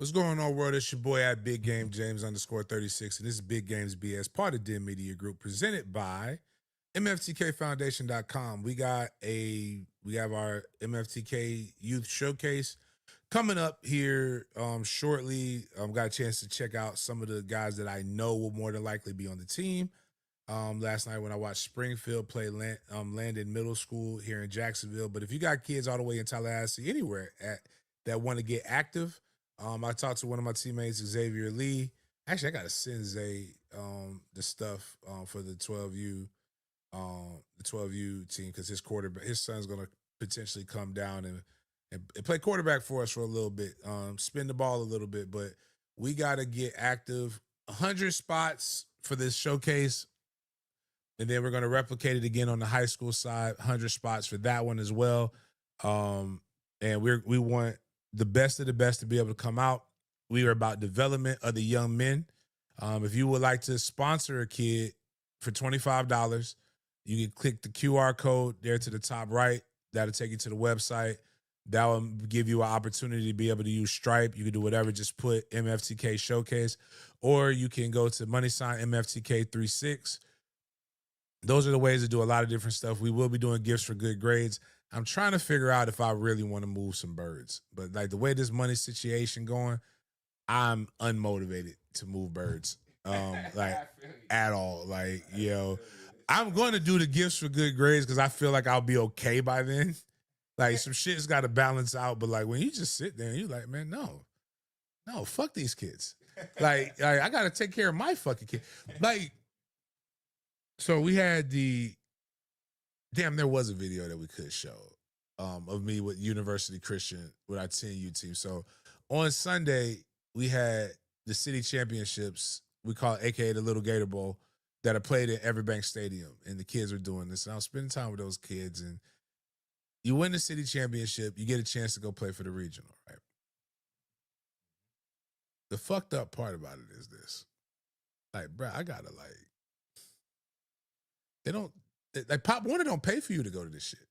What's going on, world? It's your boy at Big Game James _36, and this is Big Games B.S, part of Den Media Group, presented by MFTKFoundation.com. We have our MFTK Youth Showcase coming up here shortly. Got a chance to check out some of the guys that I know will more than likely be on the team. Last night when I watched Springfield play Landon Middle School here in Jacksonville. But if you got kids all the way in Tallahassee, anywhere that want to get active, I talked to one of my teammates, Xavier Lee. Actually, I got to send Zay the stuff for the 12U team, because his son's going to potentially come down and play quarterback for us for a little bit, spin the ball a little bit. But we got to get active. 100 spots for this showcase. And then we're going to replicate it again on the high school side, 100 spots for that one as well. And we want the best of the best to be able to come out. We are about development of the young men. If you would like to sponsor a kid for $25, you can click the QR code there to the top right. That'll take you to the website. That will give you an opportunity to be able to use Stripe. You can do whatever, just put MFTK Showcase, or you can go to MFTK36. Those are the ways to do a lot of different stuff. We will be doing gifts for good grades. I'm trying to figure out if I really want to move some birds. But like the way this money situation going, I'm unmotivated to move birds. Like at all. Like, I'm going to do the gifts for good grades because I feel like I'll be okay by then. Like some shit's got to balance out. But like when you just sit there and you're like, man, no, fuck these kids. Like I got to take care of my fucking kid. Like, so we had there was a video that we could show of me with University Christian with our 10U team. So on Sunday, we had the city championships, we call it AKA the Little Gator Bowl, that are played at Everbank Stadium. And the kids were doing this. And I was spending time with those kids. And you win the city championship, you get a chance to go play for the regional, right? The fucked up part about it is this. Like, bro, I gotta they don't, like Pop Warner don't pay for you to go to this shit.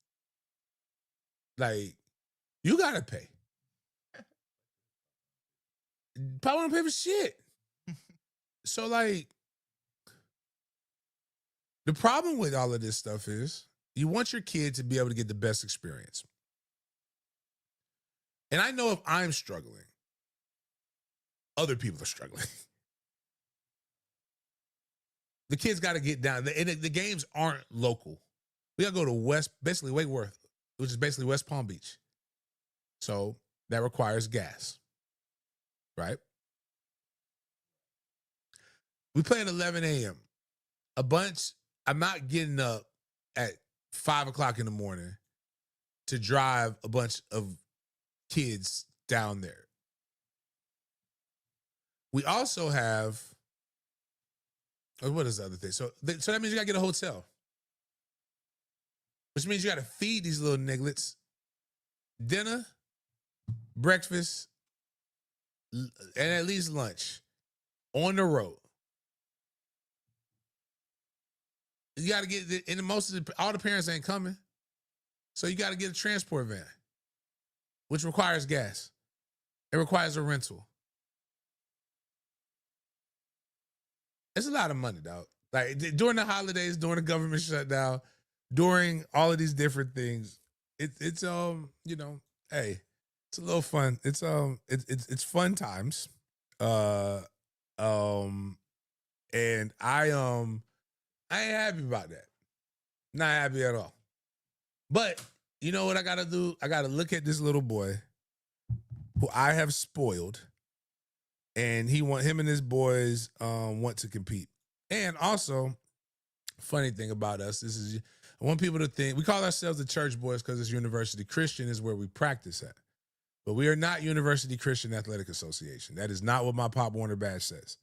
Like, you gotta pay. Pop Warner don't pay for shit. So like, the problem with all of this stuff is you want your kid to be able to get the best experience. And I know if I'm struggling, other people are struggling. The kids got to get down. The games aren't local. We got to go to basically Wake Worth, which is basically West Palm Beach. So that requires gas, right? We play at 11 a.m. I'm not getting up at 5 o'clock in the morning to drive a bunch of kids down there. We also have, what is the other thing? So that means you got to get a hotel, which means you got to feed these little nigglets dinner, breakfast, and at least lunch on the road. You got to get, and all the parents ain't coming. So you got to get a transport van, which requires gas. It requires a rental. It's a lot of money, dog. Like during the holidays, during the government shutdown, during all of these different things, it's hey, it's a little fun. It's fun times. And I ain't happy about that. Not happy at all. But you know what I gotta do? I gotta look at this little boy who I have spoiled. And him and his boys want to compete. And also, funny thing about us, I want people to think, we call ourselves the church boys because it's University Christian is where we practice at. But we are not University Christian Athletic Association. That is not what my Pop Warner badge says.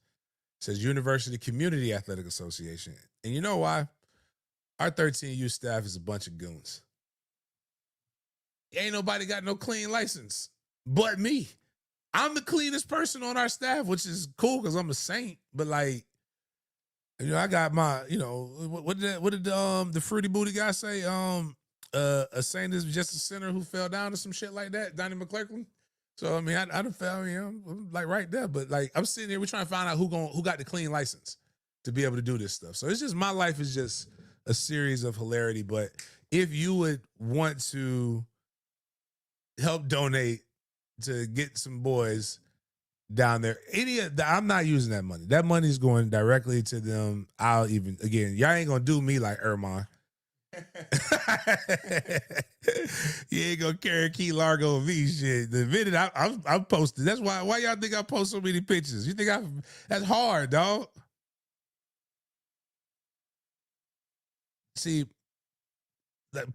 It says University Community Athletic Association. And you know why? Our 13U staff is a bunch of goons. Ain't nobody got no clean license but me. I'm the cleanest person on our staff, which is cool because I'm a saint. But like, I got my, what did the fruity booty guy say? A saint is just a sinner who fell down or some shit like that. Donnie McClurkin. So I mean, I done found I'm like right there, but like I'm sitting here, we're trying to find out who got the clean license to be able to do this stuff. So it's just my life is just a series of hilarity. But if you would want to help donate to get some boys down there, I'm not using that money. That money's going directly to them. Y'all ain't gonna do me like Erman. You ain't gonna carry Key Largo V shit. The minute I'm posted, that's why y'all think I post so many pictures. You think that's hard, dog? See,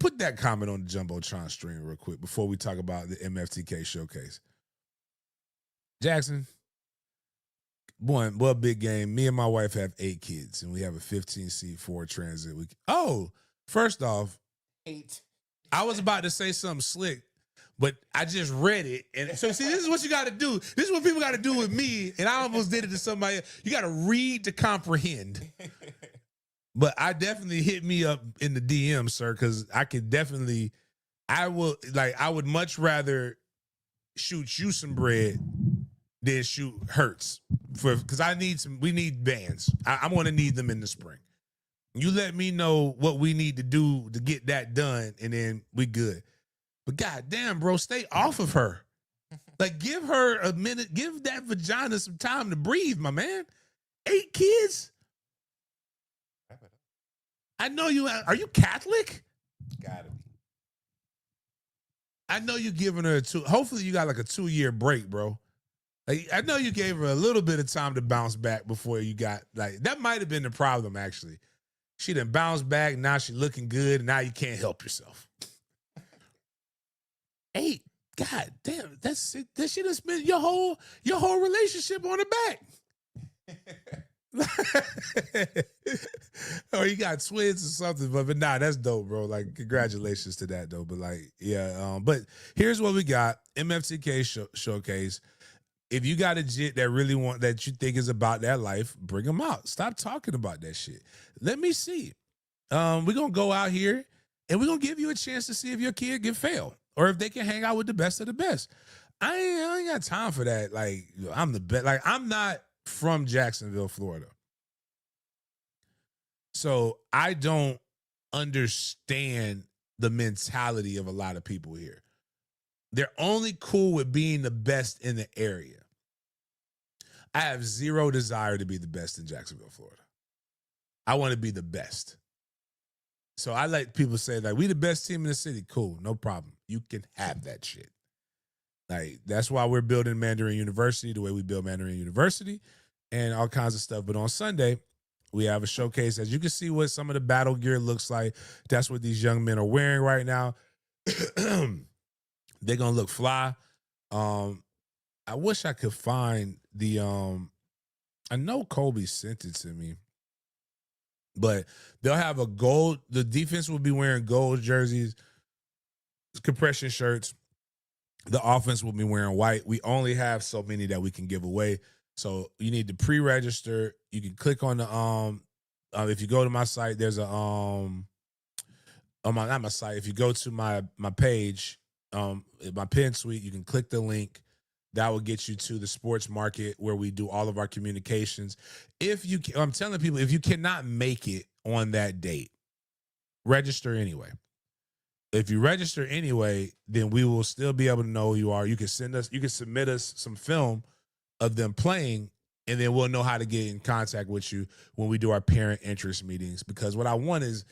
put that comment on the Jumbotron stream real quick before we talk about the MFTK showcase. Jackson, big game. Me and my wife have 8 kids, and we have a 15-seat Ford Transit. First off, 8. I was about to say something slick, but I just read it. And so, see, this is what you got to do. This is what people got to do with me, and I almost did it to somebody else. You got to read to comprehend. But I definitely hit me up in the DM, sir, because I would much rather shoot you some bread than shoot Hertz because we need bands. I'm going to need them in the spring. You let me know what we need to do to get that done, and then we good. But goddamn, bro, stay off of her. Like, give her a minute. Give that vagina some time to breathe, my man. 8 kids? I know you. Are you Catholic? Gotta be. I know you giving her hopefully you got like a 2-year break, bro. Like, I know you gave her a little bit of time to bounce back before you got, like, that might have been the problem, actually. She done bounced back. Now she looking good. And now you can't help yourself. 8. God damn. That's it. That shit done spent your whole relationship on her back. Or you got twins or something. But nah, that's dope, bro. Like, congratulations to that, though. But like, yeah. But here's what we got. MFTK showcase. If you got a jit that you think is about that life, bring them out. Stop talking about that shit. Let me see. We're gonna go out here and we're gonna give you a chance to see if your kid can fail or if they can hang out with the best of the best. I ain't got time for that. Like, I'm the best. Like, I'm not from Jacksonville, Florida, so I don't understand the mentality of a lot of people here. They're only cool with being the best in the area. I have zero desire to be the best in Jacksonville, Florida. I want to be the best. So I like people say, like, we the best team in the city. Cool, no problem. You can have that shit. Like, that's why we're building Mandarin University the way we build Mandarin University and all kinds of stuff. But on Sunday, we have a showcase. As you can see what some of the battle gear looks like. That's what these young men are wearing right now. They're going to look fly. I wish I could find the I know Kobe sent it to me, but they'll have a gold. The defense will be wearing gold jerseys, compression shirts. The offense will be wearing white. We only have so many that we can give away. So you need to pre-register. You can click on the if you go to my site, there's a not my site. If you go to my page, my pin suite, you can click the link. That will get you to the sports market where we do all of our communications. I'm telling people, if you cannot make it on that date, register anyway. If you register anyway, then we will still be able to know who you are. You can submit us some film of them playing, and then we'll know how to get in contact with you when we do our parent interest meetings. Because what I want is,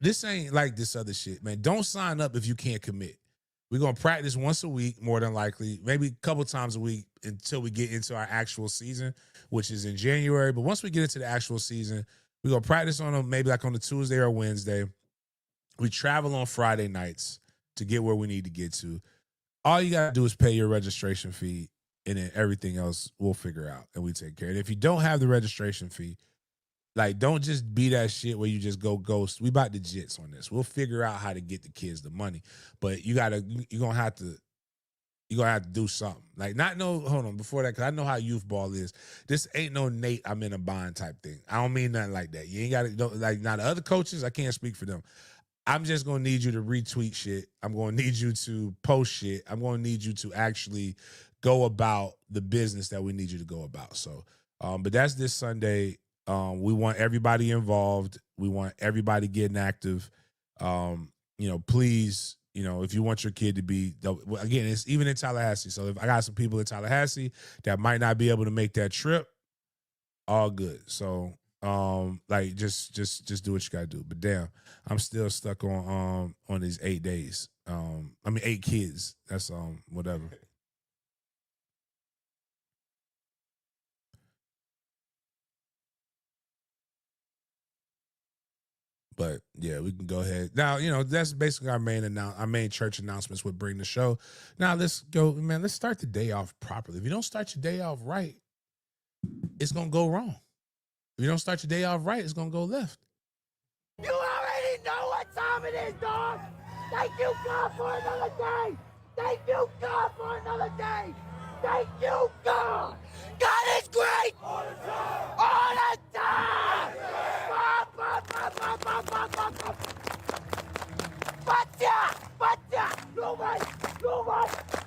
this ain't like this other shit, man. Don't sign up if you can't commit. We're going to practice once a week, more than likely, maybe a couple times a week until we get into our actual season, which is in January. But once we get into the actual season, we're going to practice on them maybe like on a Tuesday or Wednesday. We travel on Friday nights to get where we need to get to. All you got to do is pay your registration fee, and then everything else we'll figure out, and we take care of it. If you don't have the registration fee, like, don't just be that shit where you just go ghost. We about the jits on this. We'll figure out how to get the kids the money, but you're gonna have to do something. Like, hold on before that, because I know how youth ball is. This ain't no Nate, I'm in a bind type thing. I don't mean nothing like that. You ain't got to, like, now the other coaches, I can't speak for them. I'm just gonna need you to retweet shit. I'm gonna need you to post shit. I'm gonna need you to actually go about the business that we need you to go about. So, but that's this Sunday. We want everybody involved. We want everybody getting active. Please, if you want your kid to be, again, it's even in Tallahassee. So if I got some people in Tallahassee that might not be able to make that trip, all good. So just do what you gotta do. But damn, I'm still stuck on these 8 days. 8 kids. That's whatever. But yeah, we can go ahead. Now, that's basically our main church announcements would bring the show. Now let's go, man. Let's start the day off properly. If you don't start your day off right, it's gonna go wrong. If you don't start your day off right, it's gonna go left. You already know what time it is, dog. Thank you, God, for another day. Thank you, God, for another day. Thank you, God. God is great. All the time. All the time.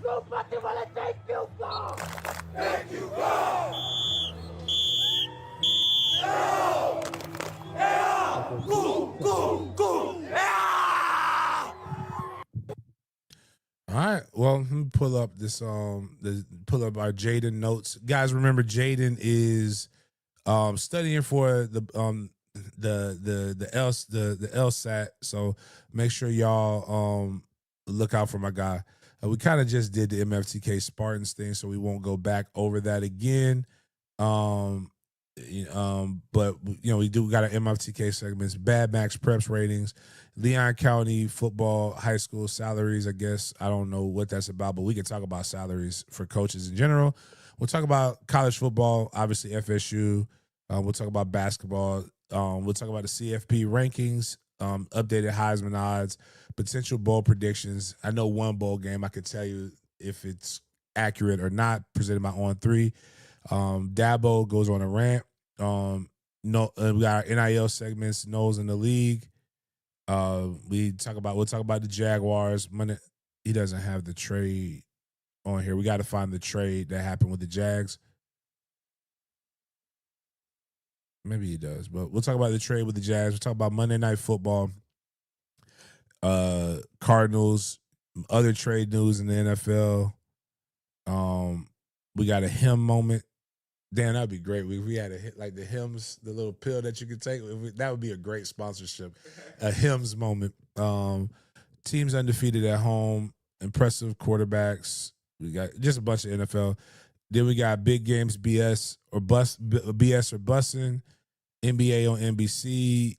Nobody wanna thank you, God. Thank you, God. Go. All right. Well, let me pull up pull up our Jaden notes. Guys, remember Jaden is studying for the LSAT. So make sure y'all look out for my guy. We kind of just did the MFTK Spartans thing, so we won't go back over that again. But we got our MFTK segments, Bad Max Preps ratings, Leon County football high school salaries. I guess I don't know what that's about, but we can talk about salaries for coaches in general. We'll talk about college football, obviously FSU. We'll talk about basketball. We'll talk about the CFP rankings, updated Heisman odds, potential bowl predictions. I know one bowl game I could tell you if it's accurate or not, presented by On3. Dabo goes on a rant. No, we got our NIL segments, Knowles in the league. We'll talk about the Jaguars. He doesn't have the trade on here. We got to find the trade that happened with the Jags. Maybe he does, but we'll talk about the trade with the Jags. We'll talk about Monday Night Football, Cardinals, other trade news in the NFL. We got a hymn moment. Dan, that'd be great. We had a hit like the hymns, the little pill that you could take. That would be a great sponsorship. A hymns moment. Teams undefeated at home, impressive quarterbacks. We got just a bunch of NFL. Then we got big games, BS or BS or bussing, NBA on NBC,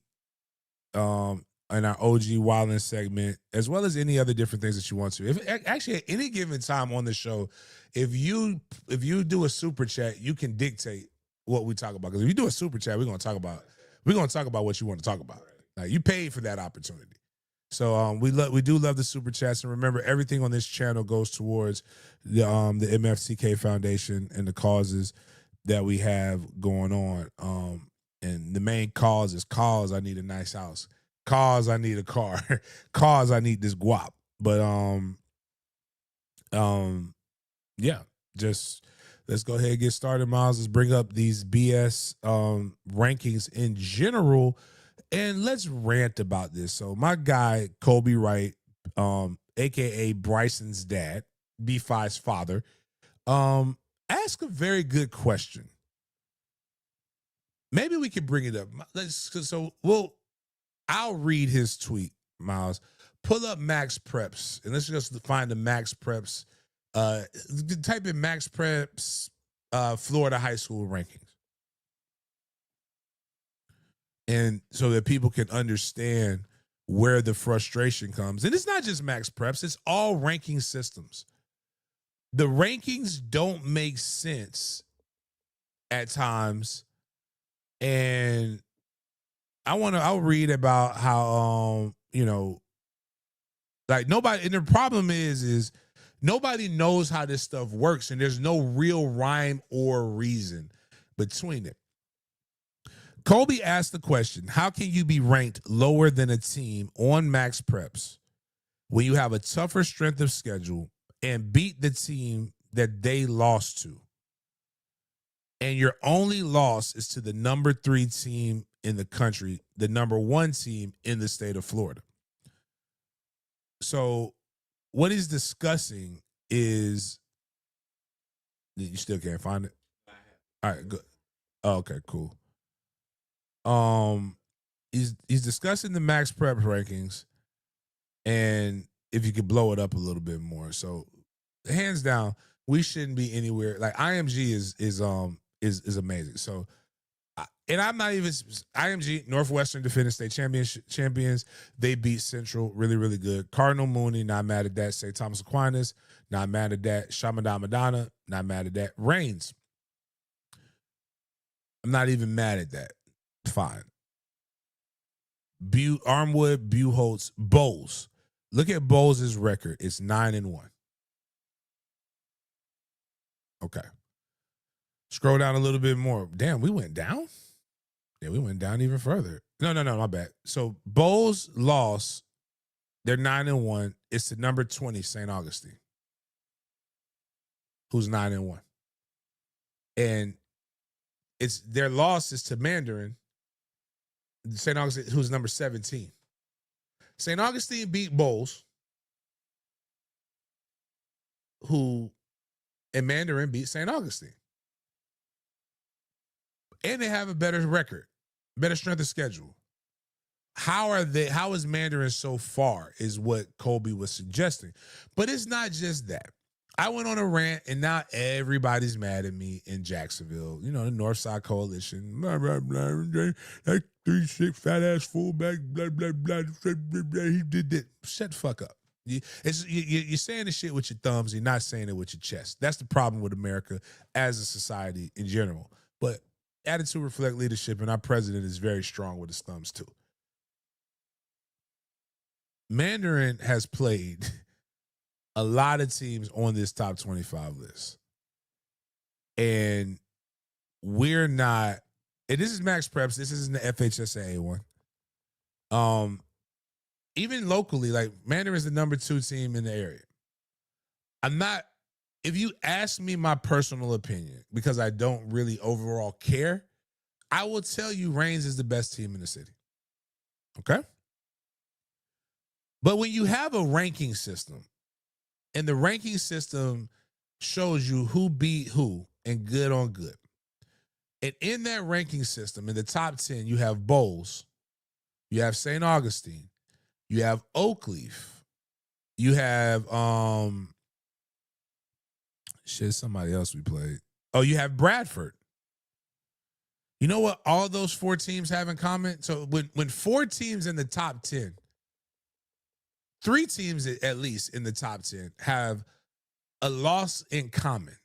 and our OG Wildin segment, as well as any other different things that you want to. If actually at any given time on the show, if you do a super chat, you can dictate what we talk about. Because if you do a super chat, we're gonna talk about what you want to talk about. Like, you paid for that opportunity. So we do love the super chats, and remember, everything on this channel goes towards the MFCK Foundation and the causes that we have going on. And the main cause is I need a nice house. Cause I need a car. Cause I need this guap. But yeah, just let's go ahead and get started, Miles. Let's bring up these BS rankings in general, and let's rant about this. So my guy Kobe Wright, aka Bryson's dad, B5's father, asked a very good question. Maybe we could bring it up. I'll read his tweet, Miles. Pull up Max Preps, and let's just find the Max Preps. Type in Max Preps Florida high school rankings. And so that people can understand where the frustration comes. And it's not just Max Preps, it's all ranking systems. The rankings don't make sense at times. And I'll read about how like nobody, and the problem is nobody knows how this stuff works, and there's no real rhyme or reason between it. Colby asked the question, how can you be ranked lower than a team on max preps when you have a tougher strength of schedule and beat the team that they lost to? And your only loss is to the number 3 team in the country, the number 1 team in the state of Florida. So what he's discussing is, you still can't find it? All right, good. Oh, okay, cool. He's discussing the max prep rankings, and if you could blow it up a little bit more. So hands down, we shouldn't be anywhere. Like IMG is amazing. So and I'm not even IMG, Northwestern defending state champions. They beat Central really, really good. Cardinal Mooney, not mad at that. St. Thomas Aquinas, not mad at that. Shamadama Madonna, not mad at that. Reigns, I'm not even mad at that. Fine. Armwood, Buchholz, Bowles. Look at Bowles' record. It's 9-1. Okay. Scroll down a little bit more. Damn, we went down? Yeah, we went down even further. No, my bad. So Bowles lost. They're 9-1. It's the number 20, St. Augustine, who's 9-1. And it's their loss is to Mandarin, St. Augustine, who's number 17. St. Augustine beat Bowles, and Mandarin beat St. Augustine. And they have a better record, better strength of schedule. How is Mandarin so far is what Colby was suggesting. But it's not just that. I went on a rant, and now everybody's mad at me in Jacksonville. You know, the Northside Coalition. Blah, blah, blah. That 3-6 fat-ass fullback, blah, blah, blah, blah, blah, blah. He did that. Shut the fuck up. You're saying the shit with your thumbs. You're not saying it with your chest. That's the problem with America as a society in general. But attitude reflect leadership, and our president is very strong with his thumbs too. Mandarin has played a lot of teams on this top 25 list. And we're not, and this is Max Preps, this isn't the FHSAA one. Even locally, like Mandarin is the number 2 team in the area. If you ask me my personal opinion, because I don't really overall care, I will tell you Reigns is the best team in the city. Okay? But when you have a ranking system, and the ranking system shows you who beat who and good on good. And in that ranking system, in the top 10, you have Bowles, you have St. Augustine, you have Oakleaf, you have somebody else we played. Oh, you have Bradford. You know what all those 4 teams have in common? So when 4 teams in the top 10, 3 teams at least in the top 10 have a loss in common.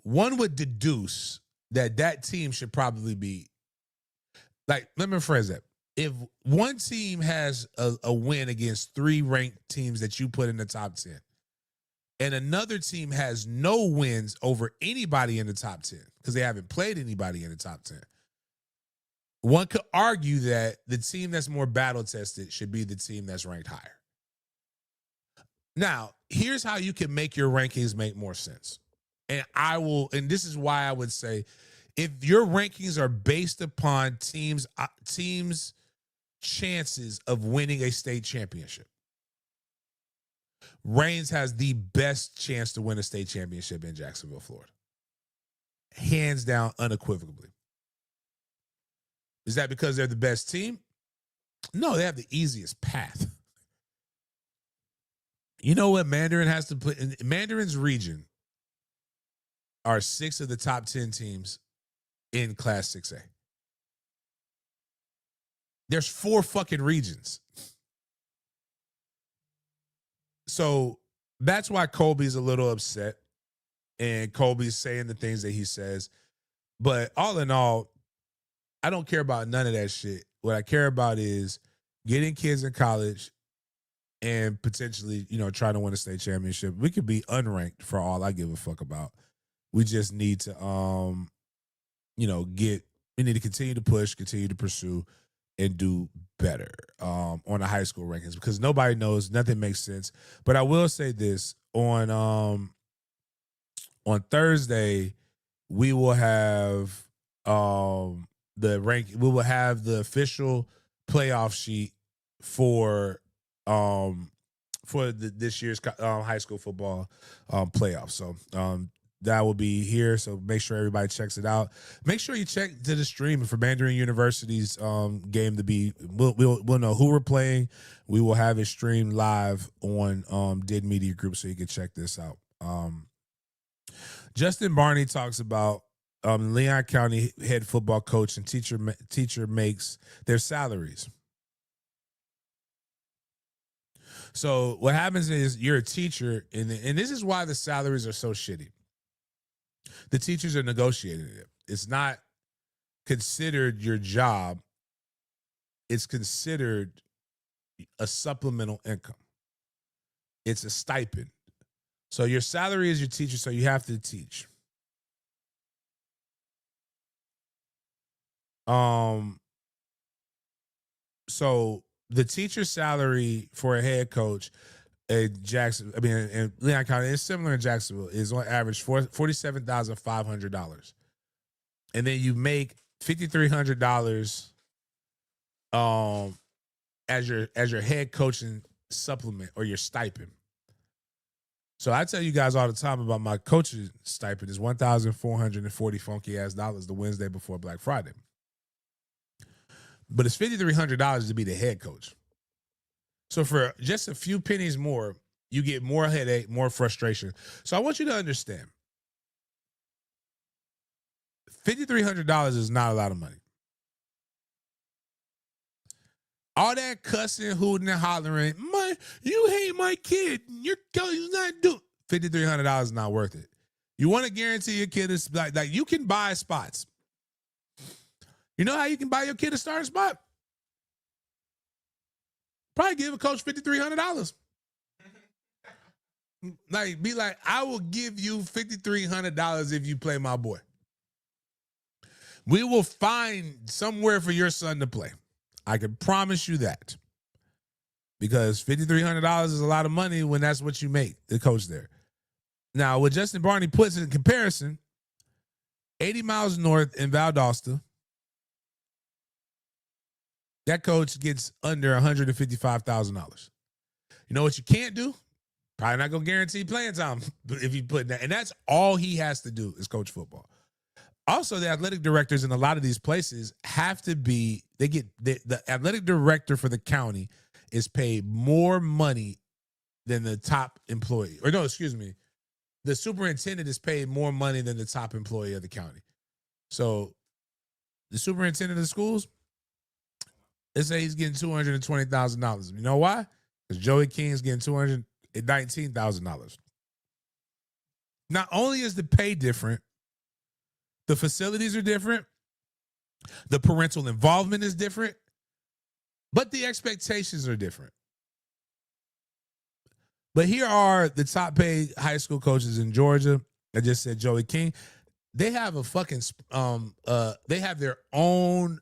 One would deduce that team should probably be, like, let me rephrase that. If one team has a win against 3 ranked teams that you put in the top 10, and another team has no wins over anybody in the top 10 because they haven't played anybody in the top 10, one could argue that the team that's more battle-tested should be the team that's ranked higher. Now, here's how you can make your rankings make more sense. And this is why I would say, if your rankings are based upon teams' chances of winning a state championship, Reigns has the best chance to win a state championship in Jacksonville, Florida. Hands down, unequivocally. Is that because they're the best team? No, they have the easiest path. You know what Mandarin has to put in Mandarin's region are 6 of the top 10 teams in Class 6A. There's 4 fucking regions. So that's why Colby's a little upset, and Colby's saying the things that he says. But all in all, I don't care about none of that shit. What I care about is getting kids in college and potentially, trying to win a state championship. We could be unranked for all I give a fuck about. We just need to we need to continue to push, continue to pursue, and do better on the high school rankings because nobody knows, nothing makes sense. But I will say this on Thursday, we will have we will have the official playoff sheet for this year's high school football playoff. So that will be here. So make sure everybody checks it out. Make sure you check to the stream for Mandarin University's game to be. We'll know who we're playing. We will have it streamed live on Did Media Group, so you can check this out. Justin Barney talks about Leon County head football coach and teacher makes their salaries. So what happens is you're a teacher, and this is why the salaries are so shitty. The teachers are negotiating it. It's not considered your job. It's considered a supplemental income. It's a stipend. So your salary is your teacher, so you have to teach. So the teacher salary for a head coach in Leon County is similar in Jacksonville, is on average $47,500. And then you make $5,300 as your head coaching supplement or your stipend. So I tell you guys all the time about my coaching stipend is $1,440 funky ass dollars the Wednesday before Black Friday. But it's $5,300 to be the head coach. So for just a few pennies more, you get more headache, more frustration. So I want you to understand, $5,300 is not a lot of money. All that cussing, hooting, and hollering, you hate my kid. Your kid's not doing $5,300 is not worth it. You want to guarantee your kid is like you can buy spots. You know how you can buy your kid a starting spot? Probably give a coach $5,300. Like, be like, I will give you $5,300 if you play my boy. We will find somewhere for your son to play. I can promise you that. Because $5,300 is a lot of money when that's what you make, the coach there. Now, what Justin Barney puts in comparison, 80 miles north in Valdosta, that coach gets under $155,000. You know what you can't do? Probably not going to guarantee playing time if you put that. And that's all he has to do is coach football. Also, the athletic directors in a lot of these places have to be, the athletic director for the county is paid more money than the top employee. Or no, excuse me. The superintendent is paid more money than the top employee of the county. So the superintendent of the schools, they say he's getting $220,000. You know why? Because Joey King is getting $219,000. Not only is the pay different, the facilities are different, the parental involvement is different, but the expectations are different. But here are the top paid high school coaches in Georgia. I just said Joey King. They have a fucking they have their own,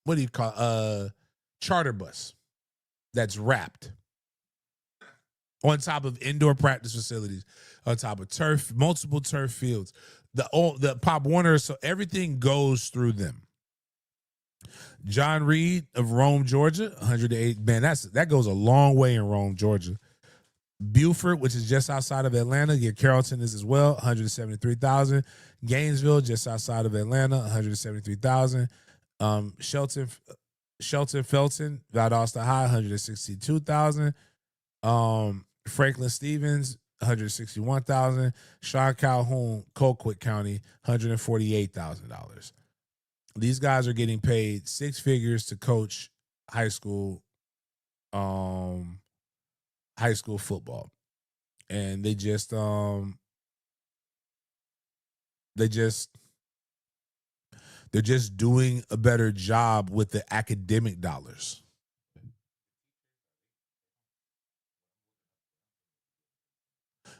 what do you call charter bus that's wrapped on top of indoor practice facilities, on top of multiple turf fields, the Pop Warner, so everything goes through them. John Reed of Rome, Georgia, 108. Man, that goes a long way in Rome, Georgia. Buford, which is just outside of Atlanta, Carrollton is as well, $173,000. Gainesville, just outside of Atlanta, $173,000. Shelton, Felton, Valdosta High, $162,000. Franklin Stevens, $161,000. Sean Calhoun, Colquitt County, $148,000. These guys are getting paid six figures to coach high school football, and they're just doing a better job with the academic dollars.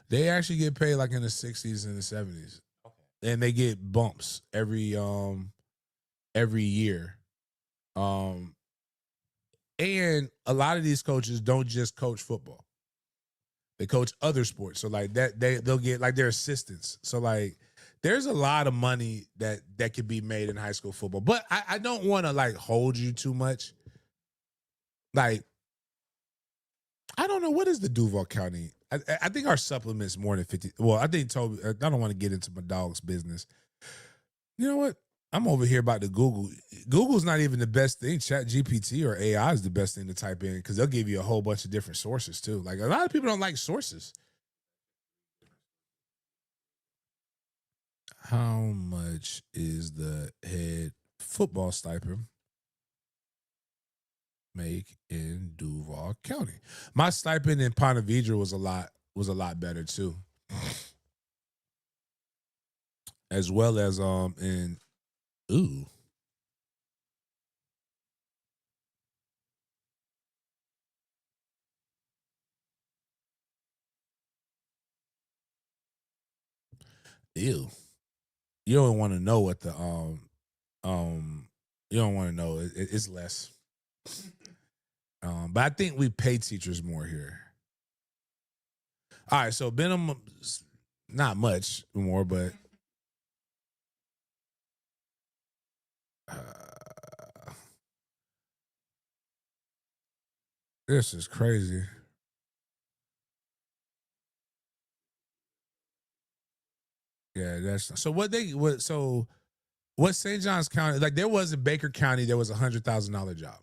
They actually get paid like in the 60s and the 70s. and they get bumps every year. And a lot of these coaches don't just coach football. They coach other sports. So like that they'll get like their assistants. So like there's a lot of money that could be made in high school football. But I don't want to like hold you too much. Like, I don't know, what is the Duval County? I think our supplement's more than 50. Well, I think Toby, I don't want to get into my dog's business. You know what? I'm over here about to Google. Google's not even the best thing. Chat GPT or AI is the best thing to type in because they'll give you a whole bunch of different sources too. Like a lot of people don't like sources. How much is the head football stipend make in Duval County? My stipend in Ponte Vedra was a lot better too. As well as in ooh. Ew. You don't want to know what the you don't want to know. It's less. But I think we pay teachers more here. All right, so Benham, not much more, but this is crazy. Yeah, that's so. What St. Johns County, like there was in Baker County, there was $100,000 job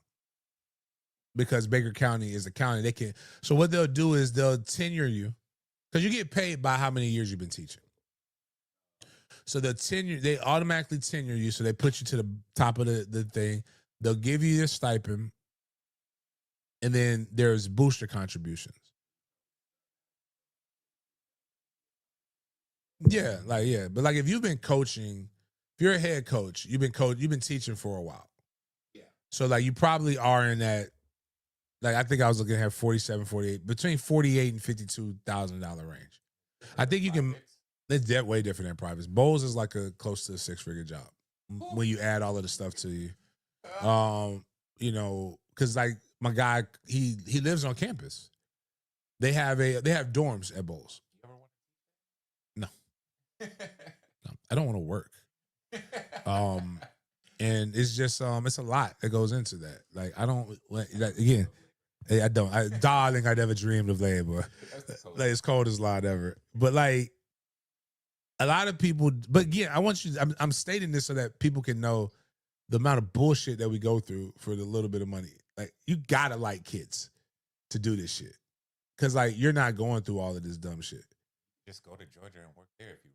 because Baker County is a county. They can, so what they'll do is they'll tenure you because you get paid by how many years you've been teaching. So they automatically tenure you. So they put you to the top of the thing. They'll give you your stipend. And then there's booster contributions. Yeah, like yeah. But like if you've been coaching, if you're a head coach, you've been teaching for a while. Yeah. So like you probably are in that, like I think I was looking at 47, 48, between 48 and $52,000 range. I think you can. It's that way different than privates. Bowls is like a close to a 6-figure job when you add all of the stuff to you. You know, because like my guy, he lives on campus. They have dorms at Bowls. No, no, I don't want to work. And it's just it's a lot that goes into that. Like I don't like again. I don't. Darling, I never dreamed of labor. Like it's cold as lot ever. But like a lot of people. But again, I want you. I'm stating this so that people can know the amount of bullshit that we go through for the little bit of money. Like you gotta like kids to do this shit, because like you're not going through all of this dumb shit. Just go to Georgia and work there if you.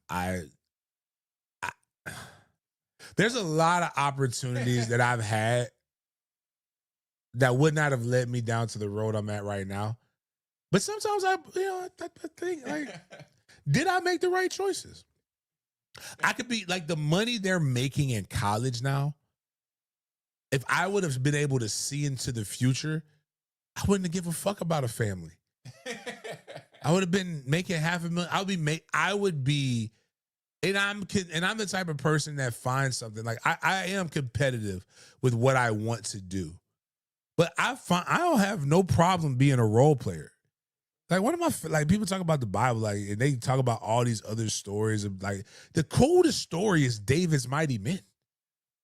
I there's a lot of opportunities that I've had that would not have led me down to the road I'm at right now. But sometimes I think like, did I make the right choices? I could be like the money they're making in college now. If I would have been able to see into the future, I wouldn't have give a fuck about a family. I would have been making $500,000. I would be, and I'm the type of person that finds something. Like I am competitive with what I want to do, but I don't have no problem being a role player. Like one of my like people talk about the Bible, like and they talk about all these other stories of like the coldest story is David's mighty men.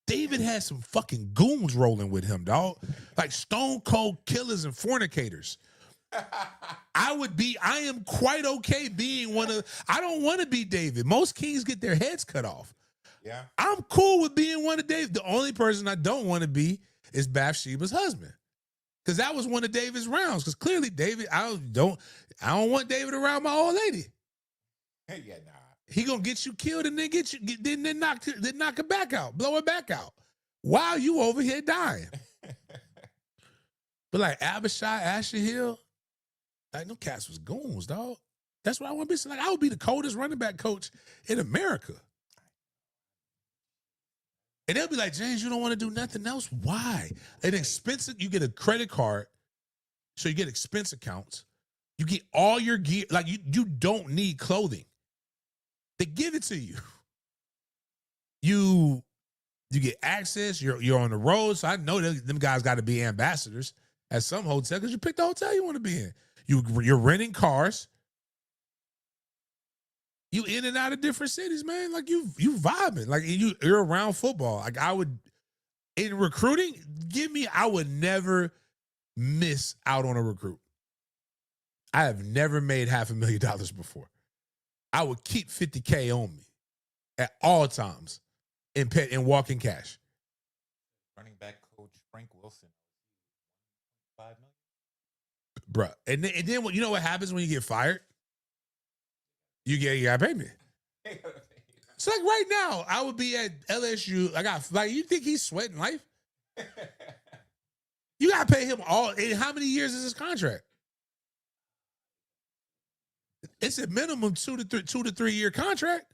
David had some fucking goons rolling with him, dog. Like stone cold killers and fornicators. I am quite okay being I don't want to be David. Most kings get their heads cut off. Yeah. I'm cool with being one of David. The only person I don't want to be is Bathsheba's husband. Because that was one of David's rounds. Because clearly David, I don't want David around my old lady. Yeah, nah. He gonna get you killed and then knock her back out, blow her back out, while you over here dying. But like Abishai, Asher Hill, like no cats was goons, dog. That's what I want to be. So like I would be the coldest running back coach in America. And they'll be like, James, you don't want to do nothing else. Why? An expensive, you get a credit card, so you get expense accounts. You get all your gear. Like you don't need clothing. They give it to you. You get access. You're on the road, so I know them guys got to be ambassadors at some hotel because you pick the hotel you want to be in. You're renting cars. You in and out of different cities, man. Like you vibing. Like you're around football. Like I would in recruiting. I would never miss out on a recruit. I have never made $500,000 before. I would keep 50K on me at all times in walking cash. Running back coach Frank Wilson, 5 million. Bruh. And then you know what happens when you get fired? You gotta pay me. So like right now, I would be at LSU. You think he's sweating life? You gotta pay him all. And how many years is his contract? It's a minimum 2 to 3 year contract.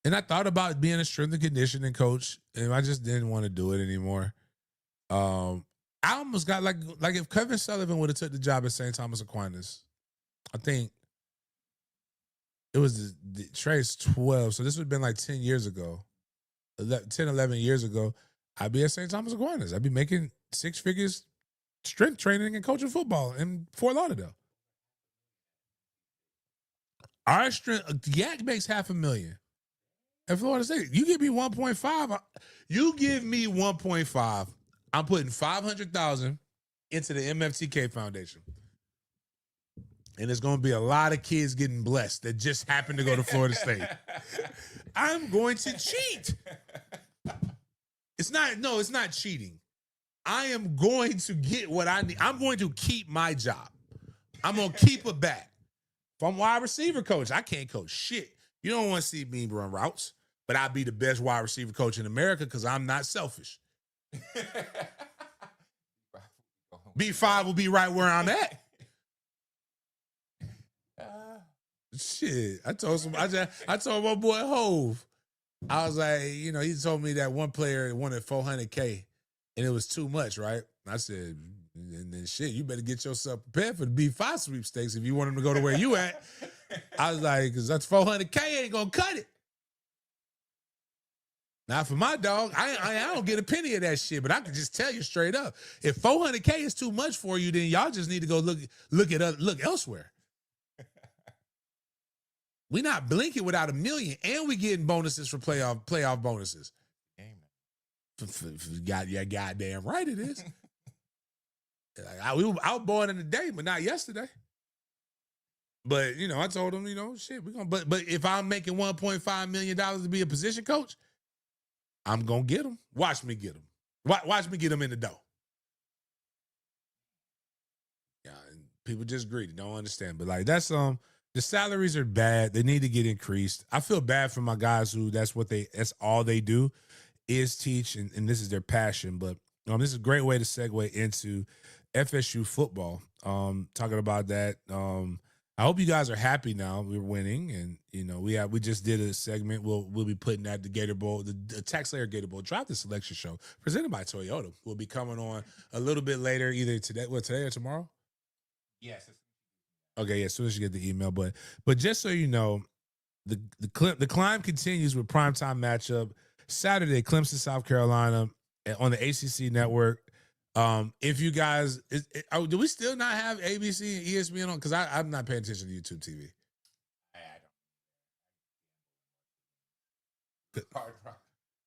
And I thought about being a strength and conditioning coach, and I just didn't want to do it anymore. I almost got like if Kevin Sullivan would have took the job at St. Thomas Aquinas, I think it was the Trey's 12. So this would have been like 10 years ago, 10, 11 years ago. I'd be at St. Thomas Aquinas. I'd be making 6 figures strength training and coaching football in Fort Lauderdale. Our strength, Yak makes $500,000 at Florida State. You give me 1.5. You give me 1.5. I'm putting 500,000 into the MFTK Foundation. And there's going to be a lot of kids getting blessed that just happen to go to Florida State. I'm going to cheat. It's not cheating. I am going to get what I need. I'm going to keep my job. I'm going to keep it back. If I'm wide receiver coach, I can't coach shit. You don't want to see me run routes, but I'll be the best wide receiver coach in America because I'm not selfish. B5 will be right where I'm at. Shit, I told my boy Hove. I was like, he told me that one player wanted $400K, and it was too much, right? I said, and then shit, you better get yourself prepared for the B5 sweepstakes if you want him to go to where you at. I was like, because that's $400K ain't gonna cut it. Now for my dog, I don't get a penny of that shit, but I can just tell you straight up, if $400K is too much for you, then y'all just need to go look elsewhere. We not blinking without $1 million, and we getting bonuses for playoff bonuses. Yeah, goddamn right it is. I was born in the day, but not yesterday. But I told him, shit, we gonna. But if I'm making $1.5 million to be a position coach, I'm gonna get him. Watch me get him. Watch me get him in the door. Yeah, and people just greedy, don't understand. But like that's the salaries are bad. They need to get increased. I feel bad for my guys who that's all they do is teach, and this is their passion. But this is a great way to segue into FSU football. Talking about that. I hope you guys are happy now. We're winning, and we just did a segment. We'll be putting that the Gator Bowl, the Tax Layer Gator Bowl Drop the Selection Show presented by Toyota. Will be coming on a little bit later, either today or tomorrow. Yes. Okay, yeah, as soon as you get the email, but just so you know, the climb continues with primetime matchup Saturday, Clemson, South Carolina, on the ACC network. If you guys, do we still not have ABC and ESPN on? Because I'm not paying attention to YouTube TV. I don't.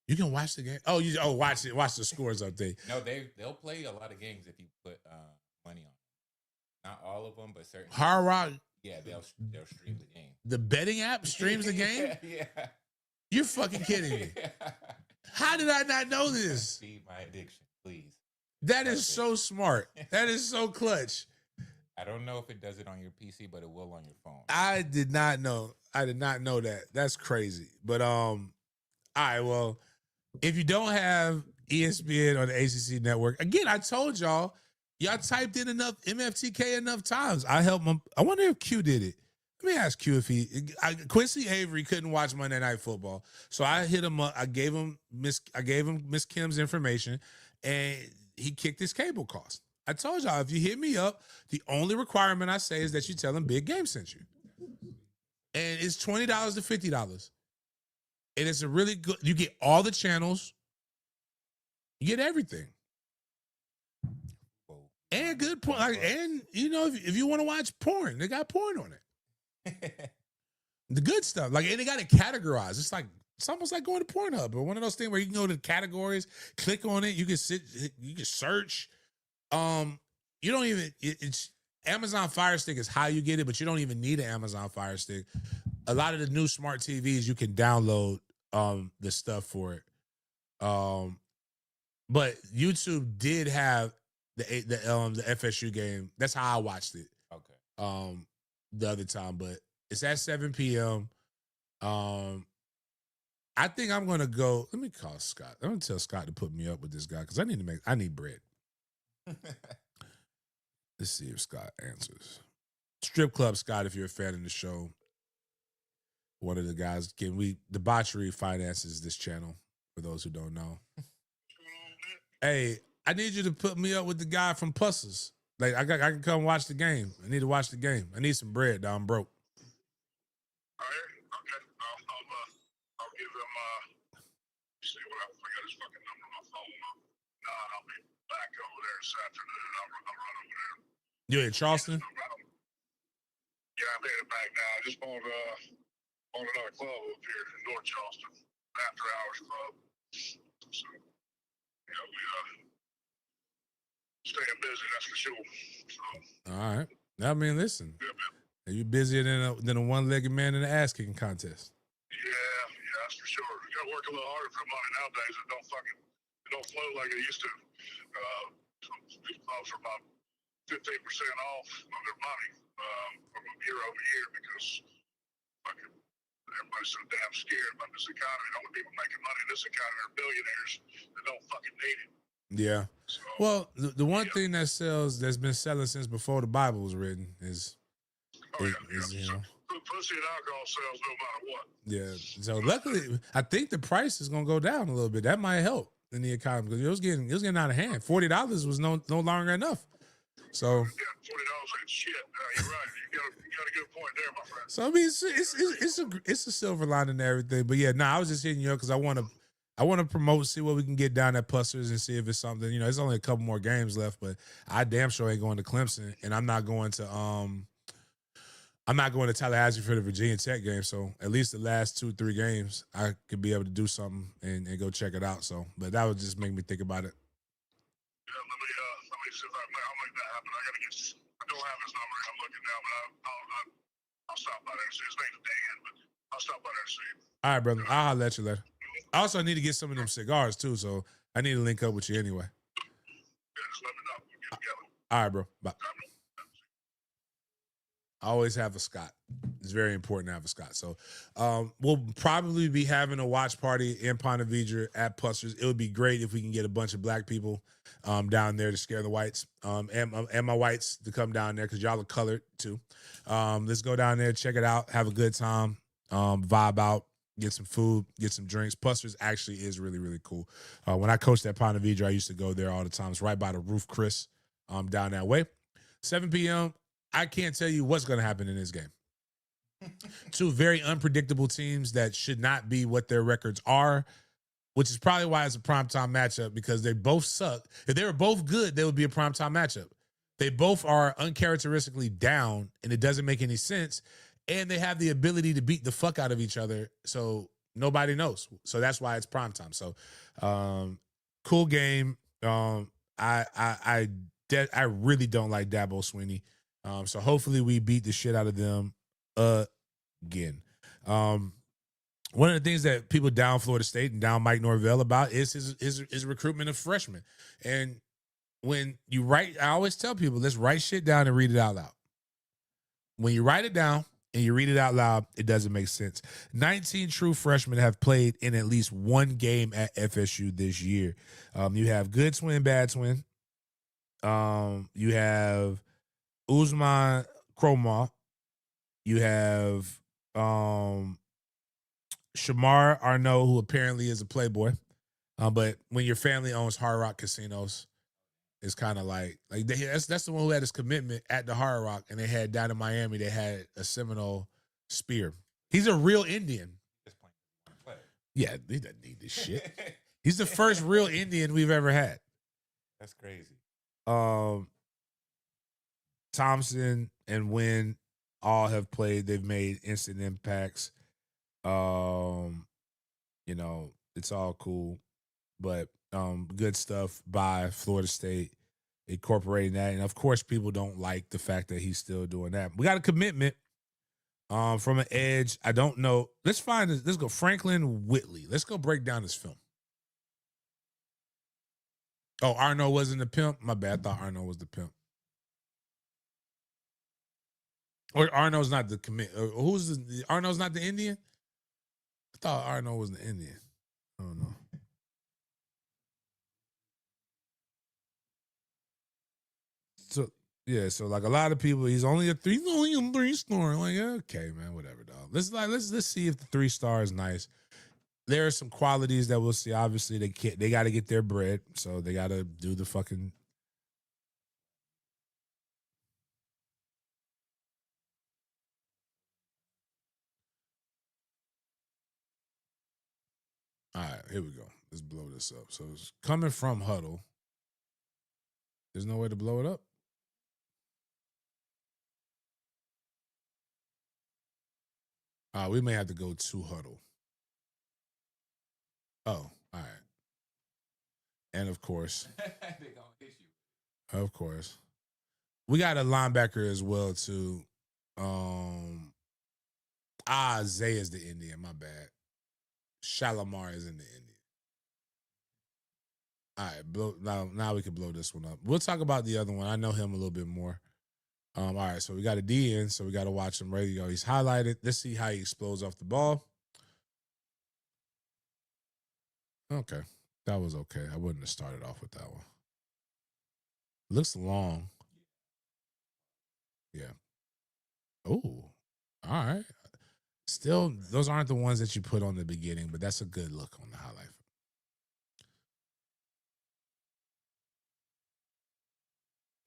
You can watch the game. Watch it. Watch the scores update. No, they'll play a lot of games if you put money on. Not all of them, but certain. Hard Rock. Yeah, they'll stream the game. The betting app streams the game? Yeah. You're fucking kidding me. How did I not know this? Feed my addiction, please. That is so smart. That is so clutch. I don't know if it does it on your PC, but it will on your phone. I did not know that. That's crazy. But all right, well, if you don't have ESPN on the ACC network, again, I told y'all typed in enough MFTK enough times. I helped him. I wonder if Q did it. Let me ask Q if Quincy Avery couldn't watch Monday Night Football, so I hit him up. I gave him Miss Kim's information, and he kicked his cable cost. I told y'all, if you hit me up, the only requirement I say is that you tell him Big Game sent you. And it's $20 to $50. And it's a really good, you get all the channels, you get everything. And good porn. Like, and you know, if you want to watch porn, they got porn on it. The good stuff. Like, and they got it categorized. It's almost like going to Pornhub or one of those things where you can go to the categories, click on it, you can search. You don't even it's Amazon Fire Stick is how you get it, but you don't even need an Amazon Fire Stick. A lot of the new smart TVs you can download the stuff for it. But YouTube did have the FSU game. That's how I watched it. Okay. The other time, but it's at 7 p.m. I think I'm gonna go. Let me call Scott. I'm gonna tell Scott to put me up with this guy because I need bread. Let's see if Scott answers. Strip Club Scott, if you're a fan of the show, one of the guys. Debauchery finances this channel, for those who don't know. Hey, I need you to put me up with the guy from Pussers. Like, I can come watch the game. I need to watch the game. I need some bread, though. I'm broke. All right, okay. I'll give him, see what I got his fucking number on my phone. I'll be back over there this afternoon. I'll run over there. You in Charleston? Yeah, I'm headed back now. I just bought another club up here in North Charleston, After Hours Club. So, yeah, we staying busy, that's for sure. So, all right. I mean, listen. Yeah, man. Are you busier than a one-legged man in the ass kicking contest? Yeah, that's for sure. You gotta work a little harder for money nowadays. It don't flow like it used to. These clubs are about 15% off of their money from year over year because fucking everybody's so damn scared about this economy. The only people making money in this economy are billionaires that don't fucking need it. Yeah. So, well, the one thing that's been selling since before the Bible was written is you know. Pussy and alcohol sales no matter what. Yeah. So luckily, I think the price is gonna go down a little bit. That might help in the economy because it was getting out of hand. $40 was no longer enough. So yeah, $40 ain't shit. You're right. You got a good point there, my friend. So I mean, it's a silver lining and everything. But yeah, I was just hitting you up because I want to promote, see what we can get down at Pussers and see if it's something. You know, there's only a couple more games left, but I damn sure ain't going to Clemson, and I'm not going to Tallahassee for the Virginia Tech game. So at least the last 2-3 games, I could be able to do something and go check it out. So, but that would just make me think about it. Yeah, let me see if I'll make that happen. I don't have his number. I'm looking now, but I'll stop by there and see. His name's Dan, but I'll stop by there and see him. All right, brother. I'll let you later. I also need to get some of them cigars too, so I need to link up with you anyway. Yeah, just let me know. We'll get together. All right, bro. Bye. I always have a Scott. It's very important to have a Scott. So we'll probably be having a watch party in Ponte Vedra at Pussers. It would be great if we can get a bunch of black people down there to scare the whites and my whites to come down there because y'all are colored too. Let's go down there, check it out, have a good time, vibe out, get some food, get some drinks. Pussers actually is really, really cool. When I coached at Ponte Vedra, I used to go there all the time. It's right by the roof, Chris, down that way. 7 p.m., I can't tell you what's going to happen in this game. Two very unpredictable teams that should not be what their records are, which is probably why it's a primetime matchup because they both suck. If they were both good, they would be a primetime matchup. They both are uncharacteristically down, and it doesn't make any sense. And they have the ability to beat the fuck out of each other, so nobody knows. So that's why it's primetime. So, cool game. I really don't like Dabo Swinney. So hopefully we beat the shit out of them again. One of the things that people down Florida State and down Mike Norvell about is his recruitment of freshmen. And when you write, I always tell people, let's write shit down and read it out loud. When you write it down and you read it out loud, it doesn't make sense. 19 true freshmen have played in at least one game at FSU this year. You have good twin, bad twin. You have Usman Kromah. You have Shamar Arnaud, who apparently is a playboy. But when your family owns Hard Rock Casinos, It's kind of like that's the one who had his commitment at the Hard Rock, and they had down in Miami. They had a Seminole spear. He's a real Indian. Just playing play. Yeah, he doesn't need this shit. He's the first real Indian we've ever had. That's crazy. Thompson and Wynn all have played. They've made instant impacts. You know, it's all cool, but good stuff by Florida State incorporating that. And of course, people don't like the fact that he's still doing that. We got a commitment from an edge. I don't know. Let's find this. Let's go Franklin Whitley. Let's go break down this film. Oh, Arno wasn't the pimp. My bad. I thought Arno was the pimp. Or Arno's not the commit. Arno's not the Indian? I thought Arno was the Indian. I don't know. So yeah, so like a lot of people, he's only a 3-star. Like, okay, man, whatever, dog. Let's see if the 3-star is nice. There are some qualities that we'll see. Obviously, they got to get their bread, so they got to do the fucking. All right, here we go. Let's blow this up. So it's coming from Huddle. There's no way to blow it up. We may have to go to Huddle. Oh, all right. And of course, They gonna hit you. of course, we got a linebacker as well too. Zay is the Indian. My bad. Shalimar is in the Indian. All right, now we can blow this one up. We'll talk about the other one. I know him a little bit more. All right, so we got a D in, so we got to watch him ready to go. He's highlighted. Let's see how he explodes off the ball. Okay, that was okay. I wouldn't have started off with that one. Looks long. Yeah. Oh, all right. Still, those aren't the ones that you put on the beginning, but that's a good look on the highlight.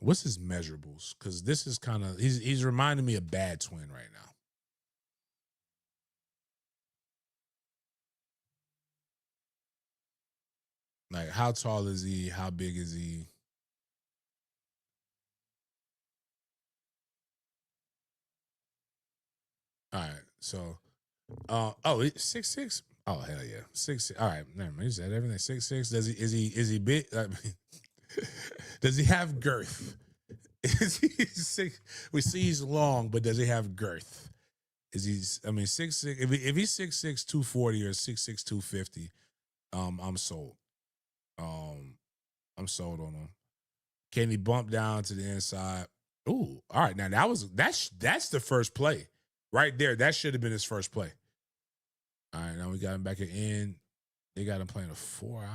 What's his measurables? Because this is kind of he's reminding me of Bad Twin right now. Like, how tall is he? How big is he? All right, so, it's 6'6". Oh hell yeah, 6'6". All right, never mind. You said everything 6'6". Is he big? I mean, does he have girth? Is he 6? We see he's long, but does he have girth? Is he's? I mean, 6'6". If he's 6'6", 240 or 6'6", 250, I'm sold. I'm sold on him. Can he bump down to the inside? Ooh, all right. Now that's the first play right there. That should have been his first play. All right, now we got him back at end. They got him playing a 4.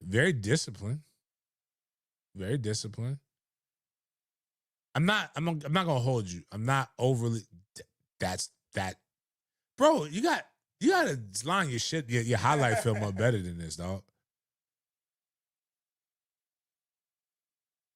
Very disciplined. Very disciplined. I'm not gonna hold you. I'm not overly. That's that, bro. You gotta line your shit, your highlight film up better than this, dog.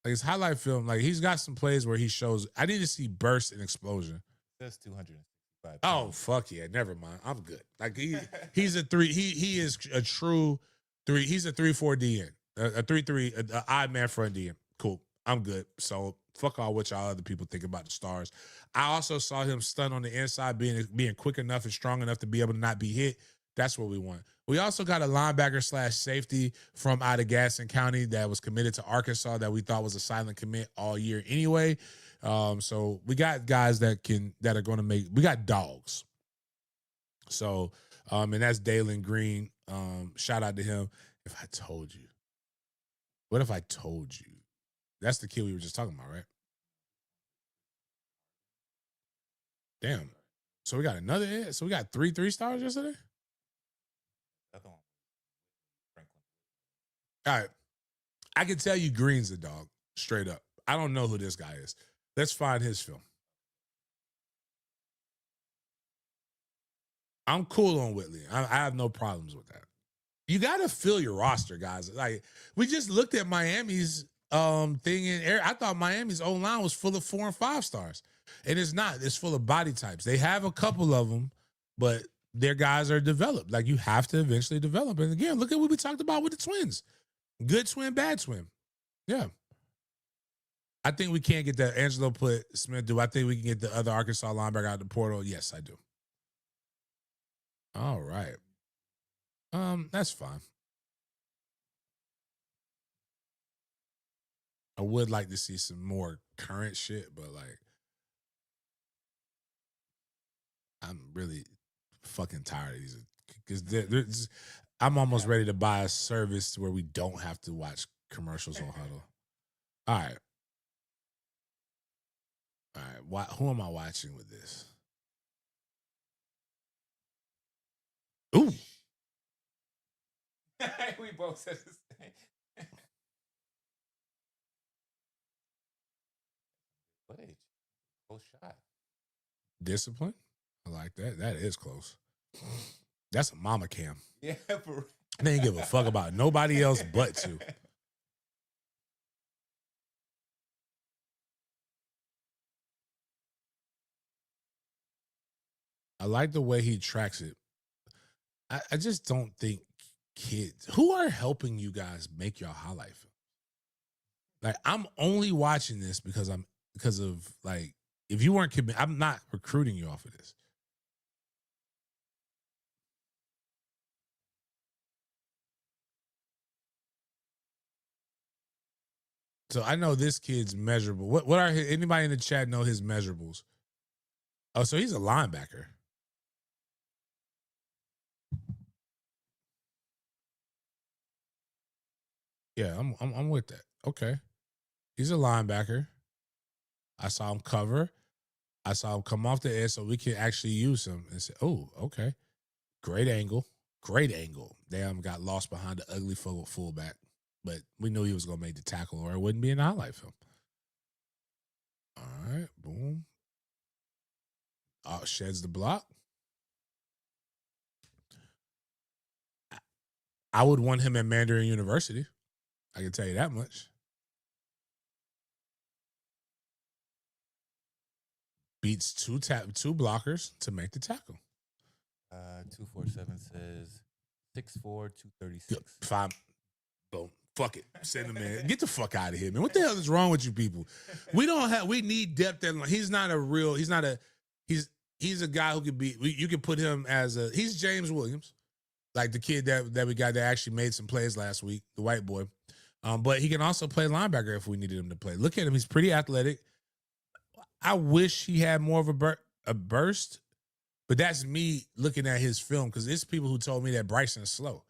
Like his highlight film, like he's got some plays where he shows. I need to see burst and explosion. That's 265. Oh fuck yeah, never mind. I'm good. Like he's a 3. He is a true 3. He's a 3-4 DN, a 3-3, an odd man front DN. Cool. I'm good. So fuck all what y'all other people think about the stars. I also saw him stun on the inside, being quick enough and strong enough to be able to not be hit. That's what we want. We also got a linebacker / safety from out of Gaston County that was committed to Arkansas that we thought was a silent commit all year anyway. So we got guys that are going to make. We got dogs. So, and that's Dalen Green. Shout out to him. If I told you, what if I told you? That's the kid we were just talking about, right? Damn. So we got another. So we got 3 3-stars yesterday. Another one. Franklin. All right. I can tell you Green's a dog, straight up. I don't know who this guy is. Let's find his film. I'm cool on Whitley. I have no problems with that. You got to fill your roster, guys. Like we just looked at Miami's thing in air. I thought Miami's O-line was full of 4 and 5 stars. And it's not. It's full of body types. They have a couple of them, but their guys are developed. Like you have to eventually develop. And again, look at what we talked about with the Twins. Good swim, bad swim. Yeah. I think we can't get that. Angelo put Smith. Do I think we can get the other Arkansas linebacker out of the portal? Yes, I do. All right. That's fine. I would like to see some more current shit, but like I'm really fucking tired of these because I'm almost ready to buy a service where we don't have to watch commercials on Huddle. All right. All right. Who am I watching with this? Ooh. We both said the same. Footage. Close shot. Discipline. I like that. That is close. That's a mama cam. Yeah, for They ain't give a fuck about nobody else but to. I like the way he tracks it. I just don't think kids who are helping you guys make your highlight film. Like I'm only watching this because of like if you weren't committed, I'm not recruiting you off of this. So I know this kid's measurable. What are anybody in the chat know his measurables? Oh, so he's a linebacker. Yeah, I'm with that. Okay. He's a linebacker. I saw him cover. I saw him come off the edge so we can actually use him and say, oh, okay. Great angle. Great angle. Damn, got lost behind the ugly fullback. But we knew he was going to make the tackle or it wouldn't be an highlight film. All right. Boom. Sheds the block. I would want him at Mandarin University. I can tell you that much. Beats two blockers to make the tackle. 247 says 6'4", 236. Fine. Boom. Fuck it. Send him in. Get the fuck out of here, man. What the hell is wrong with you people? We need depth. He's a guy who could be, you could put him he's James Williams, like the kid that we got that actually made some plays last week, the white boy. But he can also play linebacker if we needed him to play. Look at him. He's pretty athletic. I wish he had more of a burst, but that's me looking at his film because there's people who told me that Bryson is slow.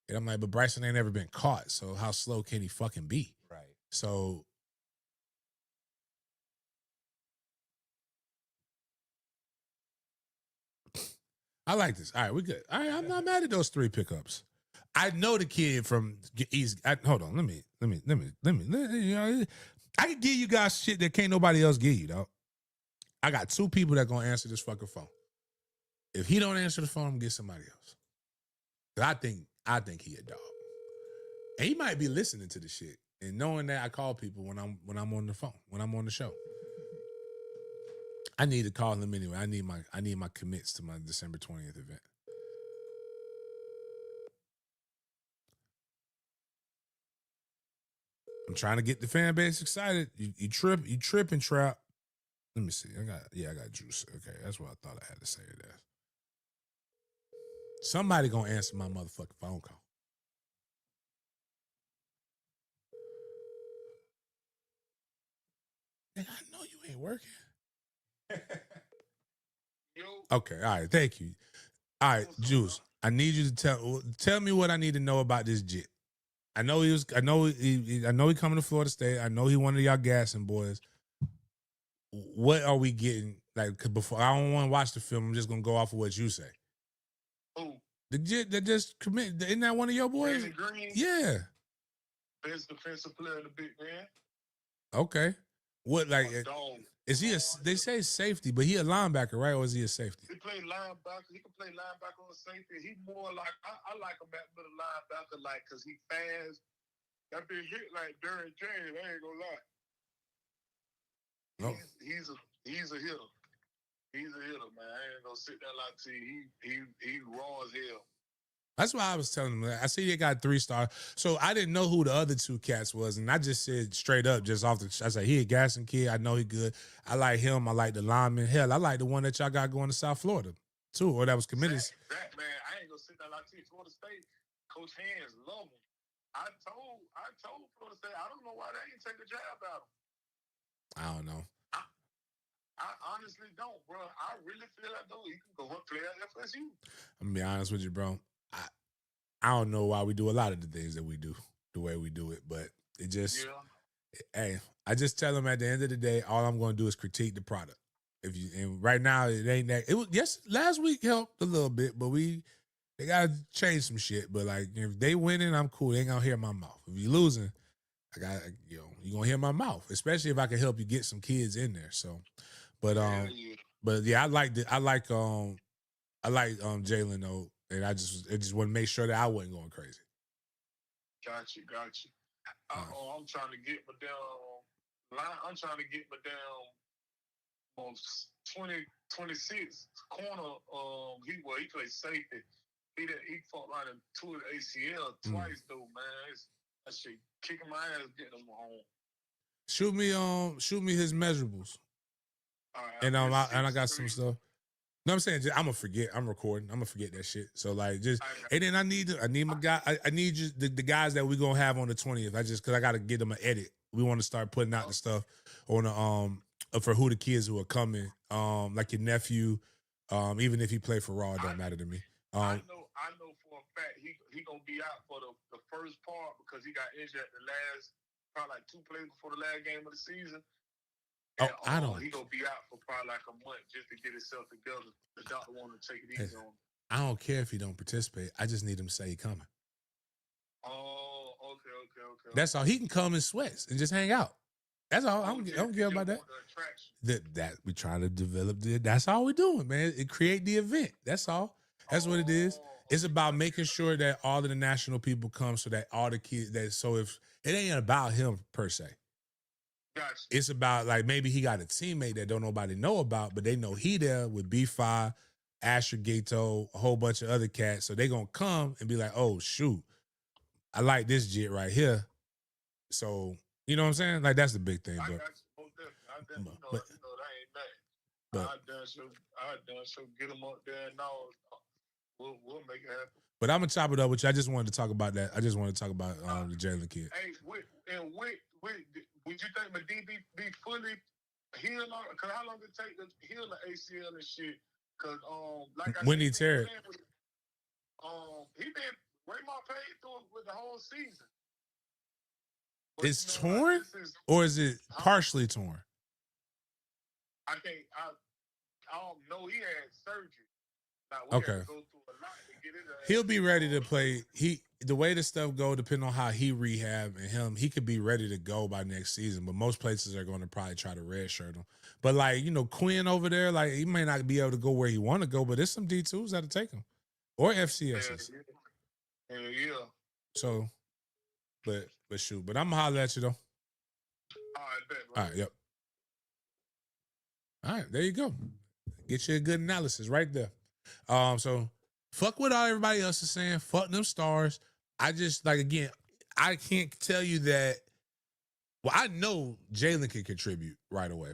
And I'm like, but Bryson ain't never been caught, so how slow can he fucking be? Right. So I like this. All right, we good. All right, I'm not mad at those 3 pickups. I know the kid from East. Hold on, let me. You know, I can give you guys shit that can't nobody else give you, though. I got 2 people that gonna answer this fucking phone. If he don't answer the phone, I'm gonna get somebody else. Cause I think he a dog, and he might be listening to the shit and knowing that I call people when I'm on the phone, when I'm on the show. I need to call him anyway. I need my commits to my December 20th event. I'm trying to get the fan base excited. You trip and trap. Let me see. I got juice. Okay, that's what I thought I had to say it as. Somebody gonna answer my motherfucking phone call. Nigga, I know you ain't working. Okay, all right, thank you. All right, Juice, I need you to tell me what I need to know about this jit. I know he coming to Florida State. I know he one of y'all gassing boys. What are we getting? Like, cause before I don't want to watch the film. I'm just gonna go off of what you say. Who? The jit that just commit. Isn't that one of your boys? Green? Yeah. Best defensive player in the Big Man. Okay. What like? Is he a? They say safety, but he a linebacker, right? Or is he a safety? He play linebacker. He can play linebacker or safety. He more like I like him at middle linebacker, like because he fast. That been hit like Derrick James. I ain't gonna lie. No. He's a hitter. He's a hitter, man. I ain't gonna sit there like to you. He raw as hell. That's why I was telling them. I see they got 3 stars. So I didn't know who the other 2 cats was. And I just said straight up, just off the, I said, he a Gasson kid. I know he good. I like him. I like the lineman. Hell, I like the one that y'all got going to South Florida, too, or that was committed. That man, I ain't gonna sit there like to you. Florida State, Coach Hands, love him. I told Florida State, I don't know why they ain't take a jab at him. I don't know. I honestly don't, bro. I really feel like though he can go and play at FSU. I'm gonna be honest with you, bro. I don't know why we do a lot of the things that we do the way we do it, but it just, hey, I just tell them at the end of the day, all I'm going to do is critique the product. And right now it ain't that. It was, yes, last week helped a little bit, but they got to change some shit. But like, if they winning, I'm cool. They ain't gonna hear my mouth. If you losing, you gonna hear my mouth, especially if I can help you get some kids in there. So, but yeah, I like Jalen though. And I just want to make sure that I wasn't going crazy. Got you. I'm trying to get my damn line. I'm trying to get my damn 2026 corner. He plays safety. He fought right in 2 of the ACL twice though, man. That shit kicking my ass getting him home. Shoot me his measurables. All right, and I got some stuff. No, I'm saying I'm gonna forget. I'm recording. I'm gonna forget that shit. So like, and then I need my guy. I need you the guys that we gonna have on the 20th. Because I gotta get them an edit. We want to start putting out the stuff on the for who the kids who are coming. Like your nephew. Even if he played for Raw, it don't matter to me. I know for a fact he gonna be out for the first part because he got injured at the last probably like 2 plays before the last game of the season. And, he gonna be out for probably like a month just to get himself together. The doctor want to take it easy on him. I don't care if he don't participate. I just need him to say he coming. Oh, okay. That's all. He can come in sweats and just hang out. That's all. I don't care about that. That we trying to develop. That's all we're doing, man. It create the event. That's all. That's what it is. It's about making sure that all of the national people come, so that all the kids. So if it ain't about him per se. Gotcha. It's about like maybe he got a teammate that don't nobody know about, but they know he there with B5, Asher Gato, a whole bunch of other cats. So they gonna come and be like, oh shoot, I like this jit right here. So you know what I'm saying? Like that's the big thing. I got you. You know that ain't that. I done so get them up there and all. We'll make it happen. But I'm gonna chop it up with you. I just wanted to talk about that. I just want to talk about the Jalen kid. Hey, would you think my DB be fully healed? Cause how long it take to heal the ACL and shit? Cause like I when said, he tear it, he been Raymond paid through with the whole season. But, it's torn, or is it partially torn? I don't know. He had surgery. Okay. He'll be ready to play. The way the stuff go, depending on how he rehab and him, he could be ready to go by next season. But most places are going to probably try to redshirt him. But like Quinn over there, like he may not be able to go where he want to go, but there's some D2s that'll take him or FCSs. Yeah. So, but shoot, but I'm gonna holler at you though. All right, bet, bro. All right, yep. All right, there you go. Get you a good analysis right there. So fuck what everybody else is saying. Fuck them stars. I just again, I can't tell you that. Well, I know Jalen can contribute right away.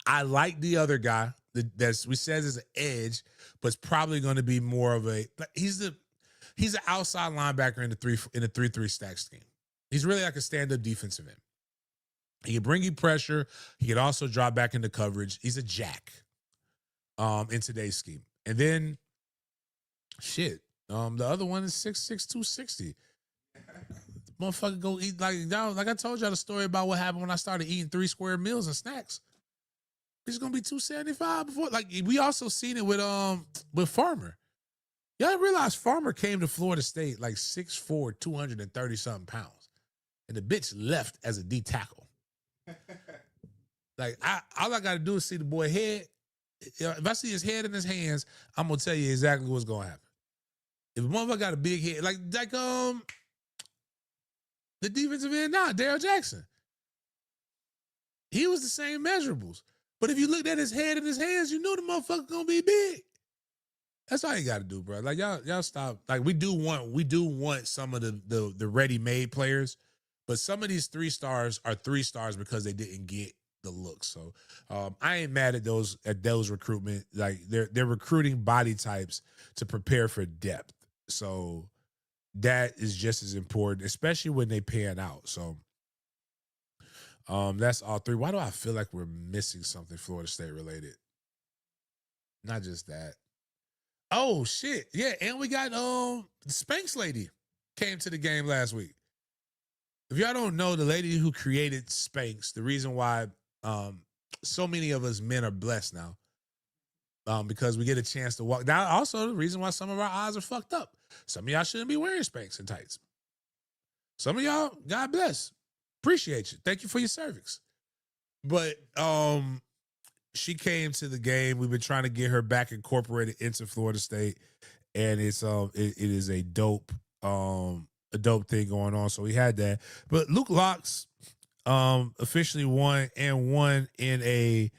I like the other guy that's we says is an edge, but it's probably going to be more of a. He's an outside linebacker in the 3-3 stack scheme. He's really like a stand-up defensive end. He can bring you pressure. He can also drop back into coverage. He's a jack. In today's scheme. And then shit. The other one is 6'6", 260. Motherfucker go eat like I told y'all the story about what happened when I started eating 3 square meals and snacks. It's gonna be 275 before. Like we also seen it with Farmer. Y'all realize Farmer came to Florida State like 6'4", 230 something pounds. And the bitch left as a D tackle. Like all I got to do is see the boy head. If I see his head in his hands, I'm gonna tell you exactly what's gonna happen. If a motherfucker got a big head, like the defensive end now, Daryl Jackson, he was the same measurables. But if you looked at his head and his hands, you knew the motherfucker gonna be big. That's all you got to do, bro. Like y'all stop. Like we do want some of the ready made players, but some of these 3-stars are 3-stars because they didn't get the look. So I ain't mad at those recruitment. Like they're recruiting body types to prepare for depth. So that is just as important, especially when they pan out. So that's all 3. Why do I feel like we're missing something Florida State related? Not just that. Oh shit. Yeah, and we got the Spanx lady came to the game last week. If y'all don't know, the lady who created Spanx, the reason why so many of us men are blessed now. Because we get a chance to walk. Now, also the reason why some of our eyes are fucked up. Some of y'all shouldn't be wearing Spanx and tights. Some of y'all, God bless. Appreciate you. Thank you for your cervix. But she came to the game. We've been trying to get her back incorporated into Florida State, and it is a dope thing going on. So we had that. But Luke Locks officially won in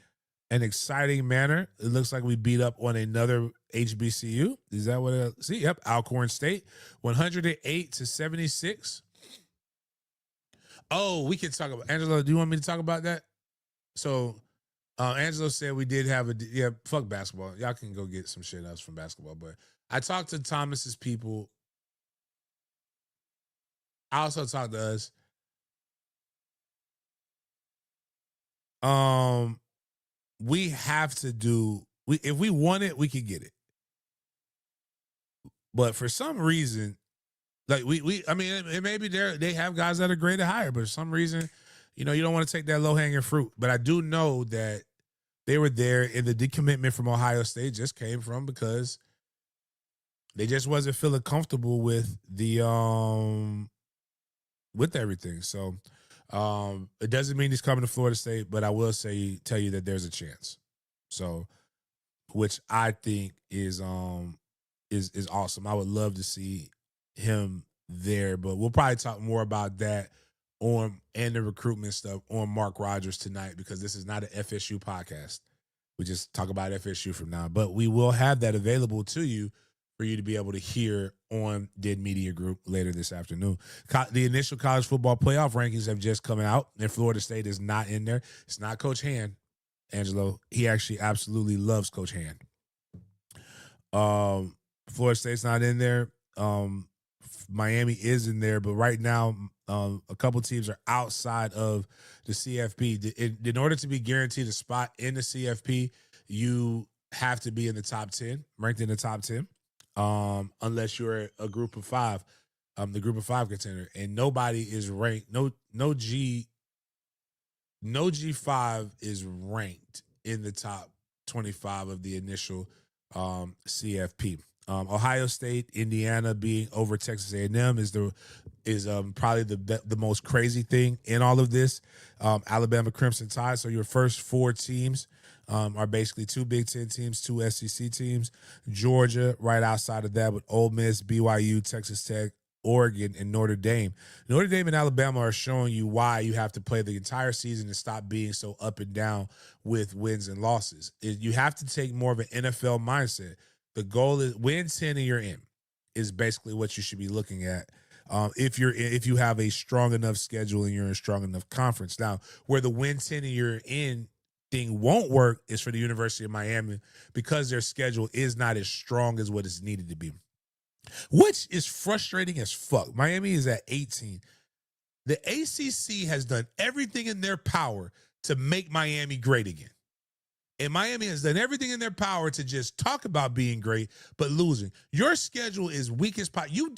an exciting manner. It looks like we beat up on another HBCU. Is that what I see? Yep, Alcorn State, 108-76. Oh, we can talk about Angelo. Do you want me to talk about that? So Angelo said we did have fuck basketball. Y'all can go get some shit else from basketball. But I talked to Thomas's people. I also talked to us. We have to do. If we want it, we can get it. But for some reason, like I mean, it maybe they have guys that are great to hire, but for some reason, you don't want to take that low hanging fruit. But I do know that they were there, and the decommitment from Ohio State just came from because they just wasn't feeling comfortable with the with everything. So it doesn't mean he's coming to Florida State, but I will tell you that there's a chance. So, which I think is awesome. I would love to see him there, but we'll probably talk more about that and the recruitment stuff on Mark Rogers tonight, because this is not an FSU podcast. We just talk about FSU from now, but we will have that available to you for you to be able to hear on Dead Media Group later this afternoon. The initial college football playoff rankings have just come out, and Florida State is not in there. It's not Coach Hand, Angelo. He actually absolutely loves Coach Hand. Florida State's not in there. Miami is in there, but right now, a couple teams are outside of the CFP. In order to be guaranteed a spot in the CFP, you have to be in the top 10, ranked in the top 10, unless you're a group of 5, the group of 5 contender, and nobody is ranked. No G5 is ranked in the top 25 of the initial CFP. Ohio State, Indiana being over Texas A&M is probably the most crazy thing in all of this. Alabama Crimson Tide. So your first 4 teams are basically 2 Big Ten teams, 2 SEC teams. Georgia right outside of that with Ole Miss, BYU, Texas Tech, Oregon, and Notre Dame. Notre Dame and Alabama are showing you why you have to play the entire season and stop being so up and down with wins and losses. You have to take more of an NFL mindset. The goal is win 10 and you're in is basically what you should be looking at. If you have a strong enough schedule and you're in a strong enough conference. Now, where the win 10 and you're in thing won't work is for the University of Miami, because their schedule is not as strong as what is needed to be, which is frustrating as fuck. Miami is at 18. The ACC has done everything in their power to make Miami great again. And Miami has done everything in their power to just talk about being great, but losing. Your schedule is weak as pot. You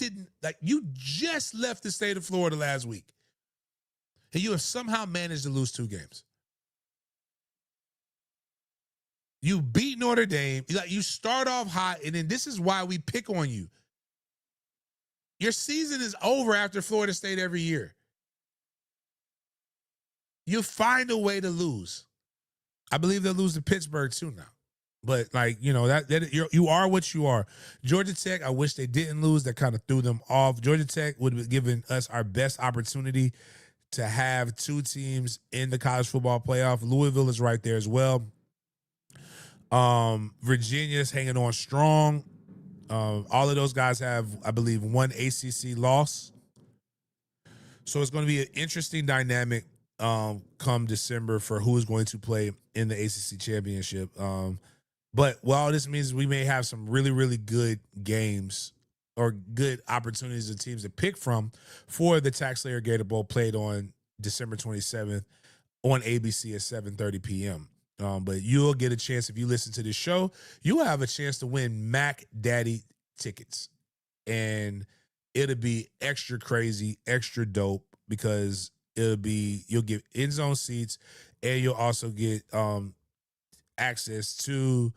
just left the state of Florida last week, and you have somehow managed to lose 2 games. You beat Notre Dame. You start off hot, and then this is why we pick on you. Your season is over after Florida State every year. You find a way to lose. I believe they'll lose to Pittsburgh too now. But like, you know, that you are what you are. Georgia Tech, I wish they didn't lose. That kind of threw them off. Georgia Tech would have given us our best opportunity to have two teams in the college football playoff. Louisville is right there as well. Virginia's hanging on strong. All of those guys have, I believe, one ACC loss. So it's going to be an interesting dynamic come December for who is going to play in the ACC championship. But all this means is we may have some really, really good games or good opportunities of teams to pick from for the Tax Slayer Gator Bowl played on December 27th on ABC at 7:30 p.m. But you'll get a chance if you listen to this show. You will have a chance to win Mac Daddy tickets, and it'll be extra crazy, extra dope because you'll get end zone seats, and you'll also get access to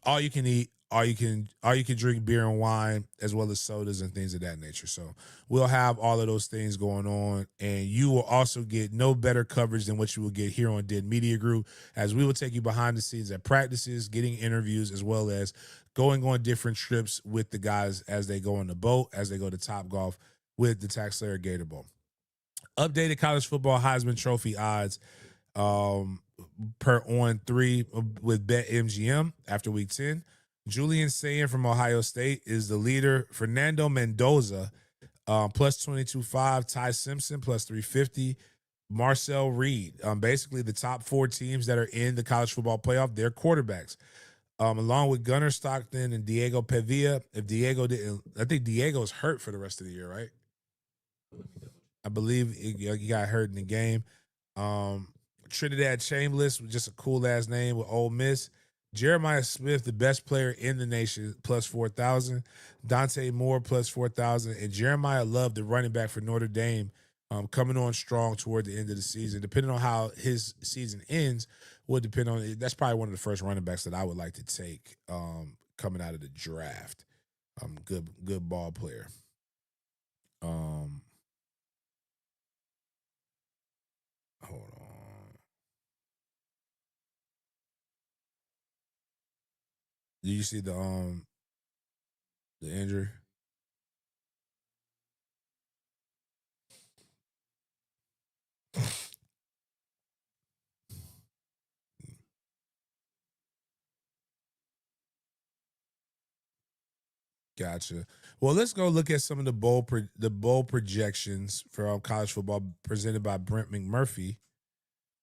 all you can eat, all you can drink beer and wine, as well as sodas and things of that nature. So we'll have all of those things going on, and you will also get no better coverage than what you will get here on Dead Media Group, as we will take you behind the scenes at practices, getting interviews, as well as going on different trips with the guys as they go on the boat, as they go to Top Golf with the Tax Slayer Gator Bowl. Updated college football Heisman Trophy odds per On3 with BetMGM after week 10. Julian Sayin from Ohio State is the leader. Fernando Mendoza plus 22.5. Ty Simpson plus 350. Marcel Reed. Basically the top four teams that are in the college football playoff, they're quarterbacks. Along with Gunnar Stockton and Diego Pavia. If Diego didn't, I think Diego's hurt for the rest of the year, right? I believe he got hurt in the game. Trinidad Chambliss, just a cool ass name with Ole Miss. Jeremiah Smith, the best player in the nation, plus 4,000. Dante Moore, plus 4,000. And Jeremiah Love, the running back for Notre Dame, coming on strong toward the end of the season. Depending on how his season ends, will depend on. That's probably one of the first running backs that I would like to take coming out of the draft. Good ball player. Hold on. Do you see the injury? Gotcha. Well, let's go look at some of the bowl projections for college football presented by Brent McMurphy.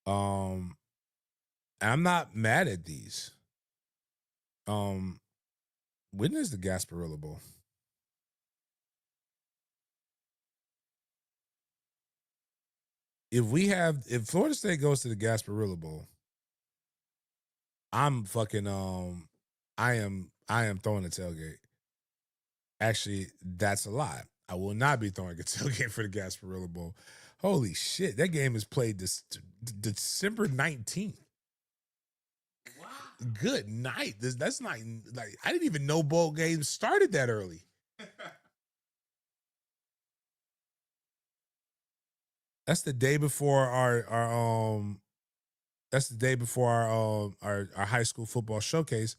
I'm not mad at these. When is the Gasparilla Bowl? If Florida State goes to the Gasparilla Bowl, I'm fucking I am throwing a tailgate. Actually, that's a lie. I will not be throwing a tailgate for the Gasparilla Bowl. Holy shit, that game is played December 19th. Good night. That's not like I didn't even know bowl games started that early. That's the day before our high school football showcase.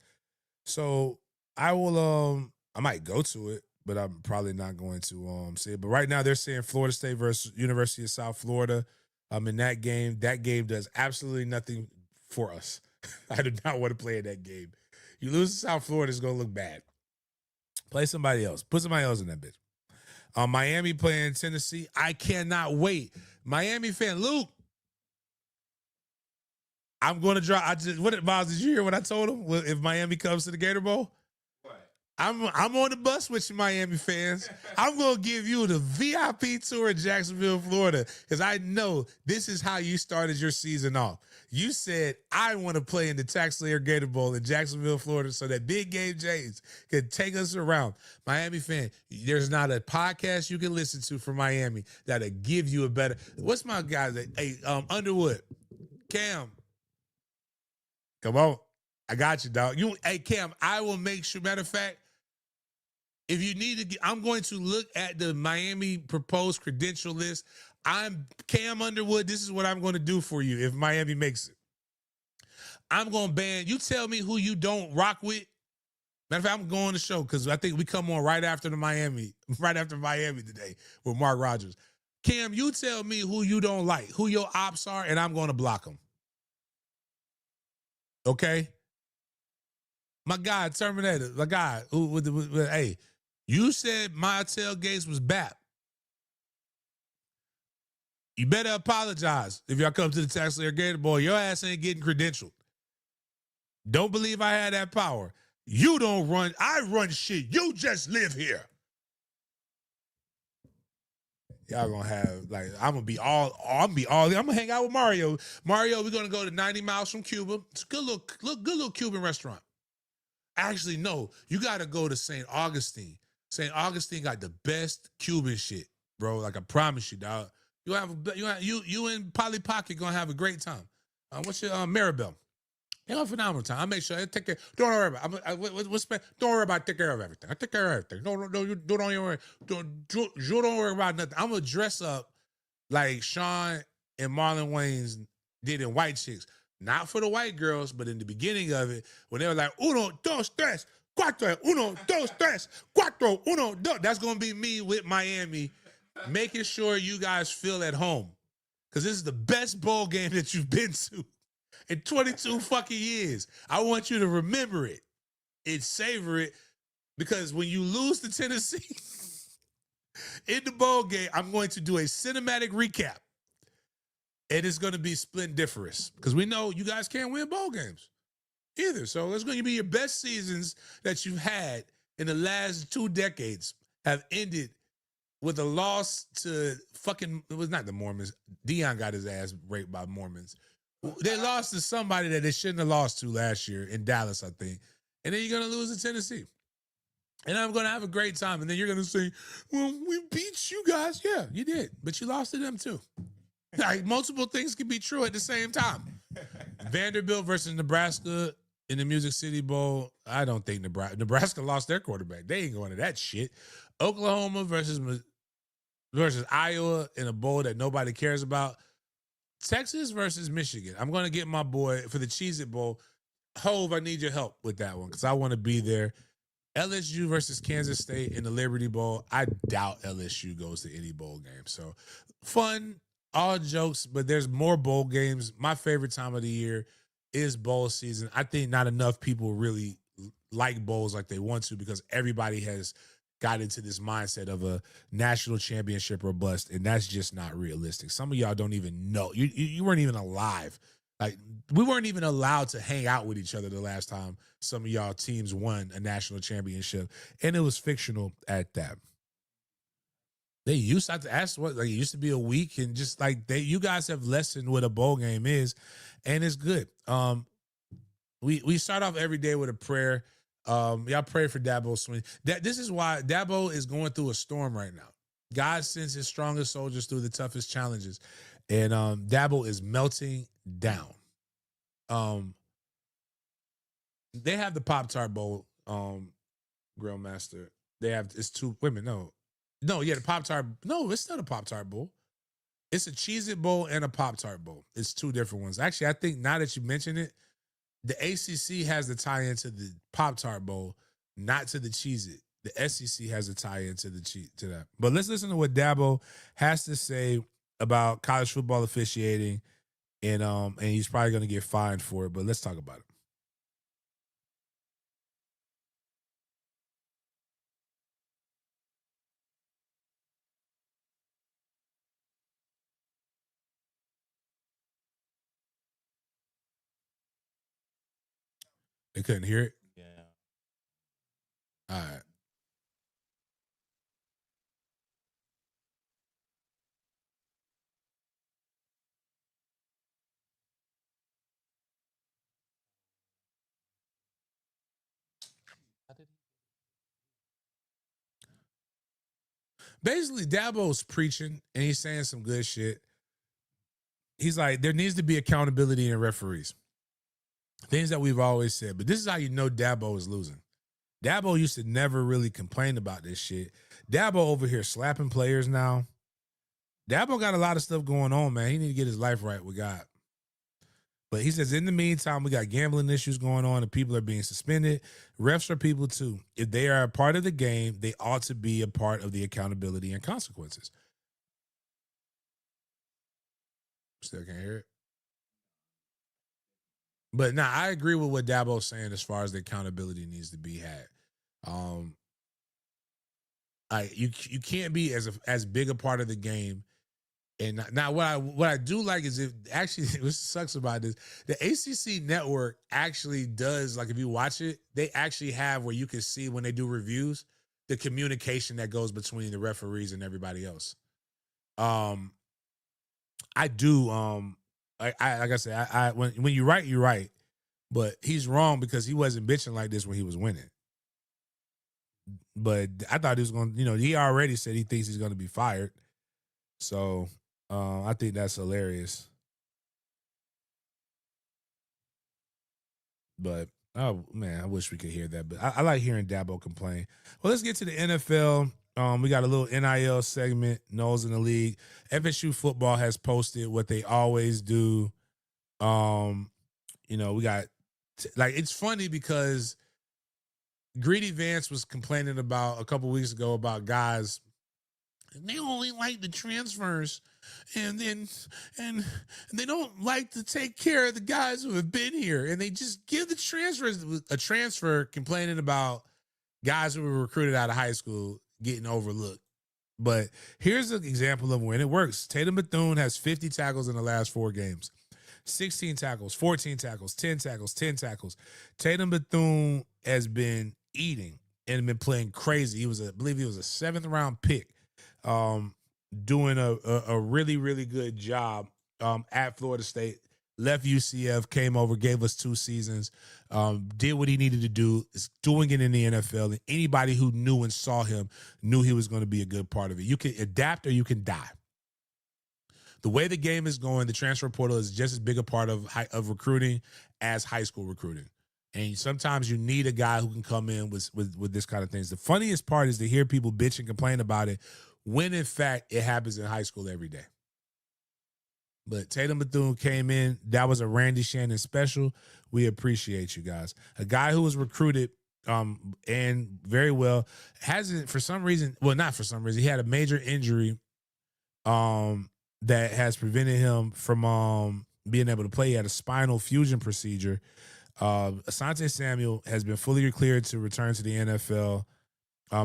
So I will I might go to it, but I'm probably not going to see it. But right now they're saying Florida State versus University of South Florida. In that game does absolutely nothing for us. I do not want to play in that game. You lose to South Florida, it's gonna look bad. Play somebody else. Put somebody else in that bitch. Miami playing Tennessee. I cannot wait. Miami fan Luke. I'm going to drop. Miles, did you hear what I told him? If Miami comes to the Gator Bowl, What? I'm on the bus with you, Miami fans. I'm going to give you the VIP tour in Jacksonville, Florida, because I know this is how you started your season off. You said, I want to play in the Tax Slayer Gator Bowl in Jacksonville, Florida, so that Big Game James can take us around. Miami fan, there's not a podcast you can listen to from Miami that'll give you a better. What's my guy? Hey, Underwood, Cam. Come on. I got you, dog. Hey, Cam, I will make sure. Matter of fact, if you need to, I'm going to look at the Miami proposed credential list. I'm Cam Underwood. This is what I'm going to do for you if Miami makes it. I'm going to ban. You tell me who you don't rock with. Matter of fact, I'm going to show because I think we come on right after Miami today with Mark Rogers. Cam, you tell me who you don't like, who your ops are, and I'm going to block them. Okay? My guy, Terminator, my guy, hey, you said my tailgates was BAP. You better apologize if y'all come to the Tax Layer Gator Boy. Your ass ain't getting credentialed. Don't believe I had that power. You don't run. I run shit. You just live here. Y'all gonna have I'm gonna hang out with Mario. Mario, we're gonna go to 90 miles from Cuba. It's a good little Cuban restaurant. Actually, no, you gotta go to St. Augustine. St. Augustine got the best Cuban shit, bro. Like I promise you, dog. You and Polly Pocket gonna have a great time. What's your Maribel? They have a phenomenal time. I make sure I take care. Don't worry about. Don't worry about. Take care of everything. I take care of everything. Don't worry. Don't worry about nothing. I'm gonna dress up like Sean and Marlon Wayans did in White Chicks. Not for the white girls, but in the beginning of it, when they were like, uno, dos, tres, cuatro, uno, dos, tres, cuatro, uno, dos. That's gonna be me with Miami, making sure you guys feel at home. Because this is the best bowl game that you've been to in 22 fucking years. I want you to remember it and savor it, because when you lose to Tennessee in the bowl game, I'm going to do a cinematic recap. And it's going to be splendiferous because we know you guys can't win bowl games either. So it's going to be your best seasons that you've had in the last 2 decades have ended with a loss to it was not the Mormons. Dion got his ass raped by Mormons. They lost to somebody that they shouldn't have lost to last year in Dallas, I think. And then you're going to lose to Tennessee. And I'm going to have a great time. And then you're going to say, well, we beat you guys. Yeah, you did. But you lost to them too. Like, multiple things can be true at the same time. Vanderbilt versus Nebraska in the Music City Bowl. I don't think Nebraska lost their quarterback. They ain't going to that shit. Oklahoma versus Iowa in a bowl that nobody cares about. Texas versus Michigan. I'm going to get my boy for the Cheez-It Bowl. Hove, I need your help with that one because I want to be there. LSU versus Kansas State in the Liberty Bowl. I doubt LSU goes to any bowl game. So fun, all jokes, but there's more bowl games. My favorite time of the year is bowl season. I think not enough people really like bowls like they want to because everybody has got into this mindset of a national championship or bust, and that's just not realistic. Some of y'all don't even know. You weren't even alive. Like, we weren't even allowed to hang out with each other the last time some of y'all teams won a national championship, and it was fictional at that. They used to have to ask it used to be a week, and just like you guys have lessened what a bowl game is, and it's good. We start off every day with a prayer. Y'all pray for Dabo Swinney. This is why Dabo is going through a storm right now. God sends his strongest soldiers through the toughest challenges, and Dabo is melting down. They have the Pop-Tart Bowl, Grill Master. It's 2 women. The Pop-Tart. No, it's not a Pop-Tart Bowl. It's a Cheez-It Bowl and a Pop-Tart Bowl. It's 2 different ones. Actually, I think now that you mention it, the ACC has the tie-in to the Pop-Tart Bowl, not to the Cheez-It. The SEC has a tie-in to that. But let's listen to what Dabo has to say about college football officiating, and he's probably going to get fined for it. But let's talk about it. They couldn't hear it? Yeah. All right. Basically, Dabo's preaching, and he's saying some good shit. He's like, there needs to be accountability in referees. Things that we've always said. But this is how you know Dabo is losing. Dabo used to never really complain about this shit. Dabo over here slapping players now. Dabo got a lot of stuff going on, man. He need to get his life right with God. But he says, in the meantime, we got gambling issues going on and people are being suspended. Refs are people too. If they are a part of the game, they ought to be a part of the accountability and consequences. Still can't hear it. But now I agree with what Dabo's saying as far as the accountability needs to be had. You can't be as big a part of the game. And now what I do like is if actually what sucks about this, the ACC network actually does, like if you watch it, they actually have where you can see when they do reviews, the communication that goes between the referees and everybody else. I do like I said, I when you're right, but he's wrong because he wasn't bitching like this when he was winning. But I thought he was going to, he already said he thinks he's going to be fired. So I think that's hilarious. But, oh, man, I wish we could hear that. But I like hearing Dabo complain. Well, let's get to the NFL. We got a little NIL segment, Knowles in the League. FSU football has posted what they always do. We got, it's funny because Greedy Vance was complaining about a couple weeks ago about guys, they only like the transfers and they don't like to take care of the guys who have been here, and they just give the transfers a transfer, complaining about guys who were recruited out of high school getting overlooked. But here's an example of when it works. Tatum Bethune has 50 tackles in the last 4 games. 16 tackles, 14 tackles, 10 tackles, 10 tackles. Tatum Bethune has been eating and been playing crazy. I believe he was a 7th round pick, doing a really, really good job at Florida State. Left UCF, came over, gave us 2 seasons, did what he needed to do, is doing it in the NFL. And anybody who knew and saw him knew he was going to be a good part of it. You can adapt or you can die. The way the game is going, the transfer portal is just as big a part of recruiting as high school recruiting. And sometimes you need a guy who can come in with this kind of things. The funniest part is to hear people bitch and complain about it when, in fact, it happens in high school every day. But Tatum Bethune came in. That was a Randy Shannon special. We appreciate you guys. A guy who was recruited and very well hasn't, for some reason, well, not for some reason, he had a major injury that has prevented him from being able to play. He had a spinal fusion procedure. Asante Samuel has been fully cleared to return to the NFL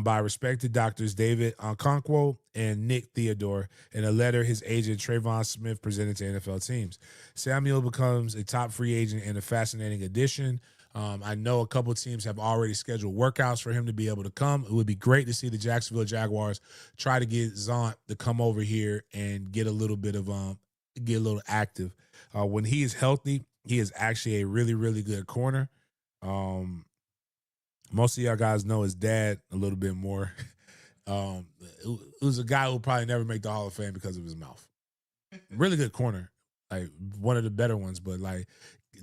by respected doctors David Okonkwo and Nick Theodore in a letter his agent Trayvon Smith presented to NFL teams. Samuel becomes a top free agent and a fascinating addition. I know a couple teams have already scheduled workouts for him to be able to come. It would be great to see the Jacksonville Jaguars try to get Zont to come over here and get a little bit of get a little active. When he is healthy, he is actually a really, really good corner. Most of y'all guys know his dad a little bit more. It was a guy who probably never make the Hall of Fame because of his mouth. Really good corner, like one of the better ones, but like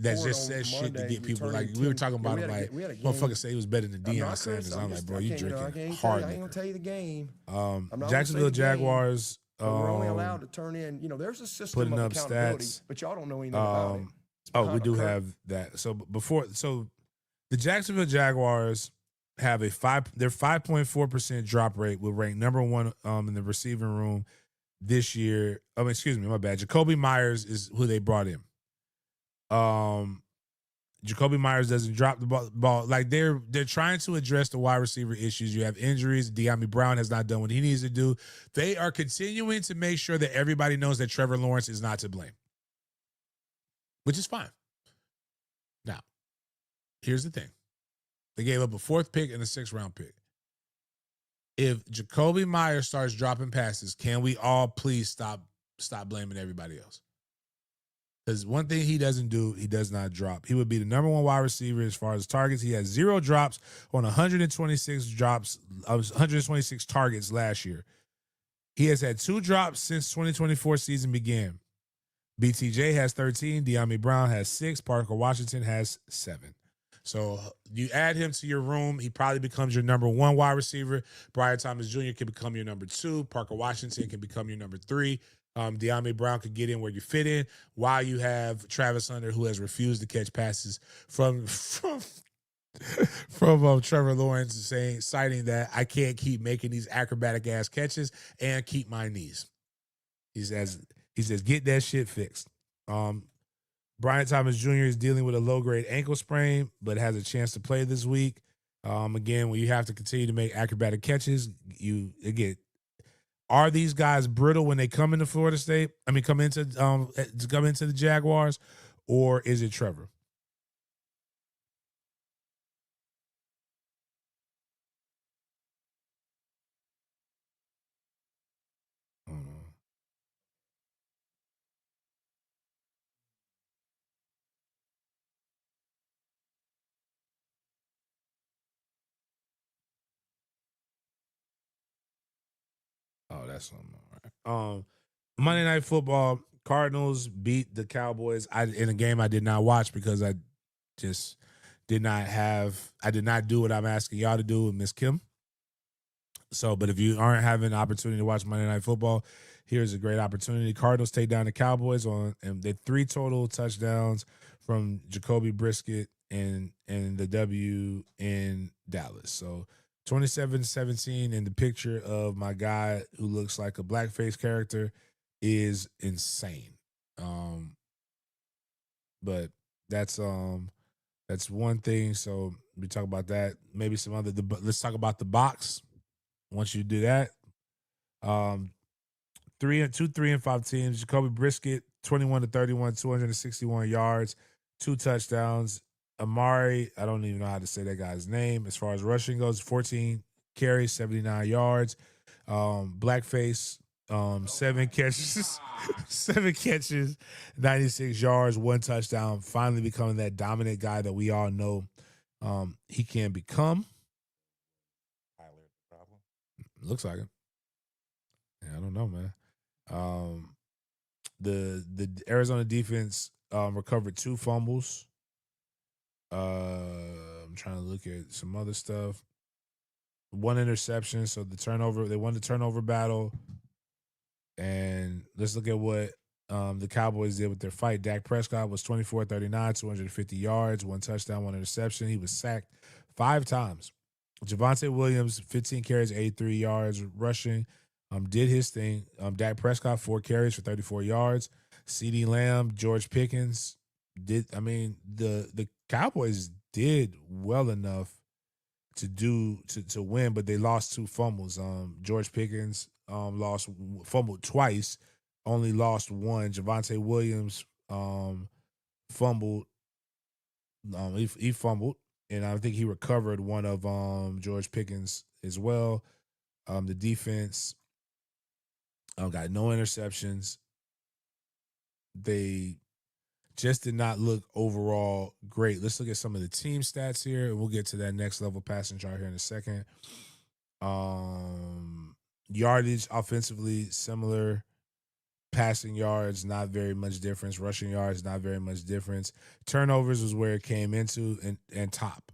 that just says shit to get people. Like we were talking about him, like motherfuckers say he was better than Deion Sanders. I'm like, bro, you drinking hard. I ain't gonna tell you the game. Jacksonville Jaguars. We're only allowed to turn in. There's a system putting of up accountability, stats, but y'all don't know anything about it. We do have that. So the Jacksonville Jaguars have their 5.4% drop rate will rank number 1 in the receiving room this year. Excuse me, my bad. Jacoby Myers is who they brought in. Jacoby Myers doesn't drop the ball. Like they're trying to address the wide receiver issues. You have injuries. De'Ami Brown has not done what he needs to do. They are continuing to make sure that everybody knows that Trevor Lawrence is not to blame, which is fine. Now, here's the thing. They gave up a 4th pick and a 6th round pick. If Jacoby Myers starts dropping passes, can we all please stop blaming everybody else? Because one thing he doesn't do, he does not drop. He would be the number 1 wide receiver as far as targets. He has 0 drops on 126 targets last year. He has had 2 drops since 2024 season began. BTJ has 13. De'Ami Brown has 6. Parker Washington has 7. So you add him to your room, he probably becomes your number 1 wide receiver. Brian Thomas Jr. can become your number 2. Parker Washington can become your number 3. De'Ami Brown could get in where you fit in, while you have Travis Hunter, who has refused to catch passes from Trevor Lawrence, citing that I can't keep making these acrobatic ass catches and keep my knees. He says get that shit fixed. Brian Thomas Jr. is dealing with a low grade ankle sprain, but has a chance to play this week. Again, when you have to continue to make acrobatic catches, are these guys brittle when they come into Florida State? I mean, come into the Jaguars, or is it Trevor? Oh, that's something. All right. Monday Night Football, Cardinals beat the Cowboys. In a game I did not watch because I just did not do what I'm asking y'all to do with Miss Kim. So, but if you aren't having an opportunity to watch Monday Night Football, here's a great opportunity. Cardinals take down the Cowboys and they 3 total touchdowns from Jacoby Brisket and the W in Dallas. So 27-17, and the picture of my guy who looks like a blackface character is insane. But that's one thing. So we talk about that. Maybe some other. Let's talk about the box. Once you do that, 3 and 5 teams. Jacoby Brisket, 21-31, 261 yards, 2 touchdowns. Amari, I don't even know how to say that guy's name. As far as rushing goes, 14 carries, 79 yards. Blackface, 7 catches, 7 catches, 96 yards, 1 touchdown. Finally becoming that dominant guy that we all know he can become. Looks like it. Yeah, I don't know, man. The Arizona defense recovered 2 fumbles. I'm trying to look at some other stuff. 1 interception, so they won the turnover battle. And let's look at what the Cowboys did with their fight. Dak Prescott was 24-39, 250 yards, 1 touchdown, 1 interception. He was sacked 5 times. Javonte Williams, 15 carries, 83 yards rushing, did his thing. Dak Prescott, 4 carries for 34 yards. CeeDee Lamb, George Pickens the Cowboys did well enough to win, but they lost 2 fumbles. George Pickens fumbled twice, only lost 1. Javonte Williams fumbled. He fumbled, and I think he recovered one of George Pickens as well. The defense got no interceptions. They just did not look overall great. Let's look at some of the team stats here, and we'll get to that next level passing chart here in a second. Yardage offensively similar. Passing yards, not very much difference. Rushing yards, not very much difference. Turnovers was where it came into and top.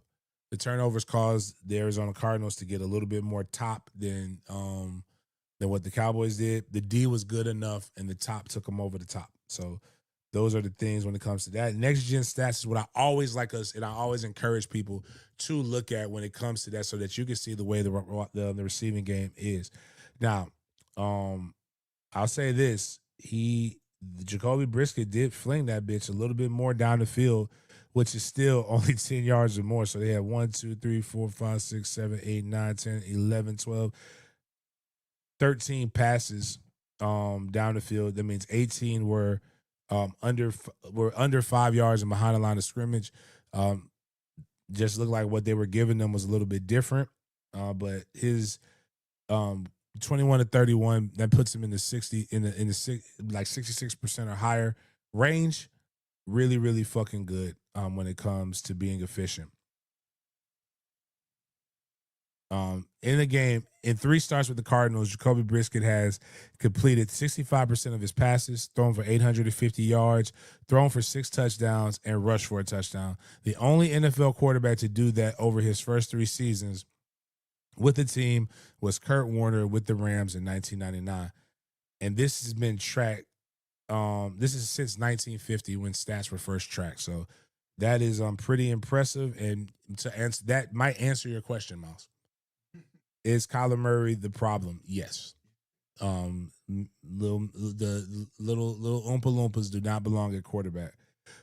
The turnovers caused the Arizona Cardinals to get a little bit more top than what the Cowboys did. The D was good enough, and the top took them over the top. So those are the things when it comes to that. Next gen stats is what I always like us, and I always encourage people to look at when it comes to that, so that you can see the way the receiving game is. Now, I'll say this: Jacoby Brisket did fling that bitch a little bit more down the field, which is still only 10 yards or more. So they had 1, 2, 3, 4, 5, 6, 7, 8, 9, 10, 11, 12, 13 passes down the field. That means 18 were under 5 yards and behind the line of scrimmage. Just looked like what they were giving them was a little bit different. But his 21-31, that puts him in the 66% or higher range. Really, really fucking good when it comes to being efficient. In the game, in 3 starts with the Cardinals, Jacoby Brisket has completed 65% of his passes, thrown for 850 yards, thrown for 6 touchdowns, and rushed for a touchdown. The only NFL quarterback to do that over his first 3 seasons with the team was Kurt Warner with the Rams in 1999. and this has been tracked. This is since 1950 when stats were first tracked. So that is pretty impressive. And to answer that might answer your question, Miles. Is Kyler Murray the problem? Yes. Little Oompa Loompas do not belong at quarterback.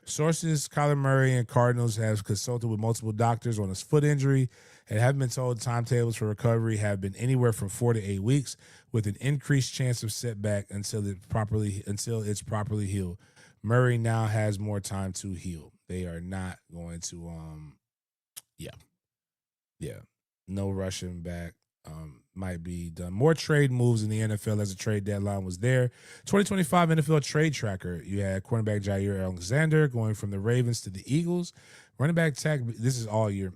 Sources: Kyler Murray and Cardinals have consulted with multiple doctors on his foot injury and have been told timetables for recovery have been anywhere from 4 to 8 weeks, with an increased chance of setback until it's properly healed. Murray now has more time to heal. They are not going to yeah, no rushing back. Might be done. More trade moves in the NFL as the trade deadline was there. 2025 NFL trade tracker. You had cornerback Jair Alexander going from the Ravens to the Eagles. Running back this is all year.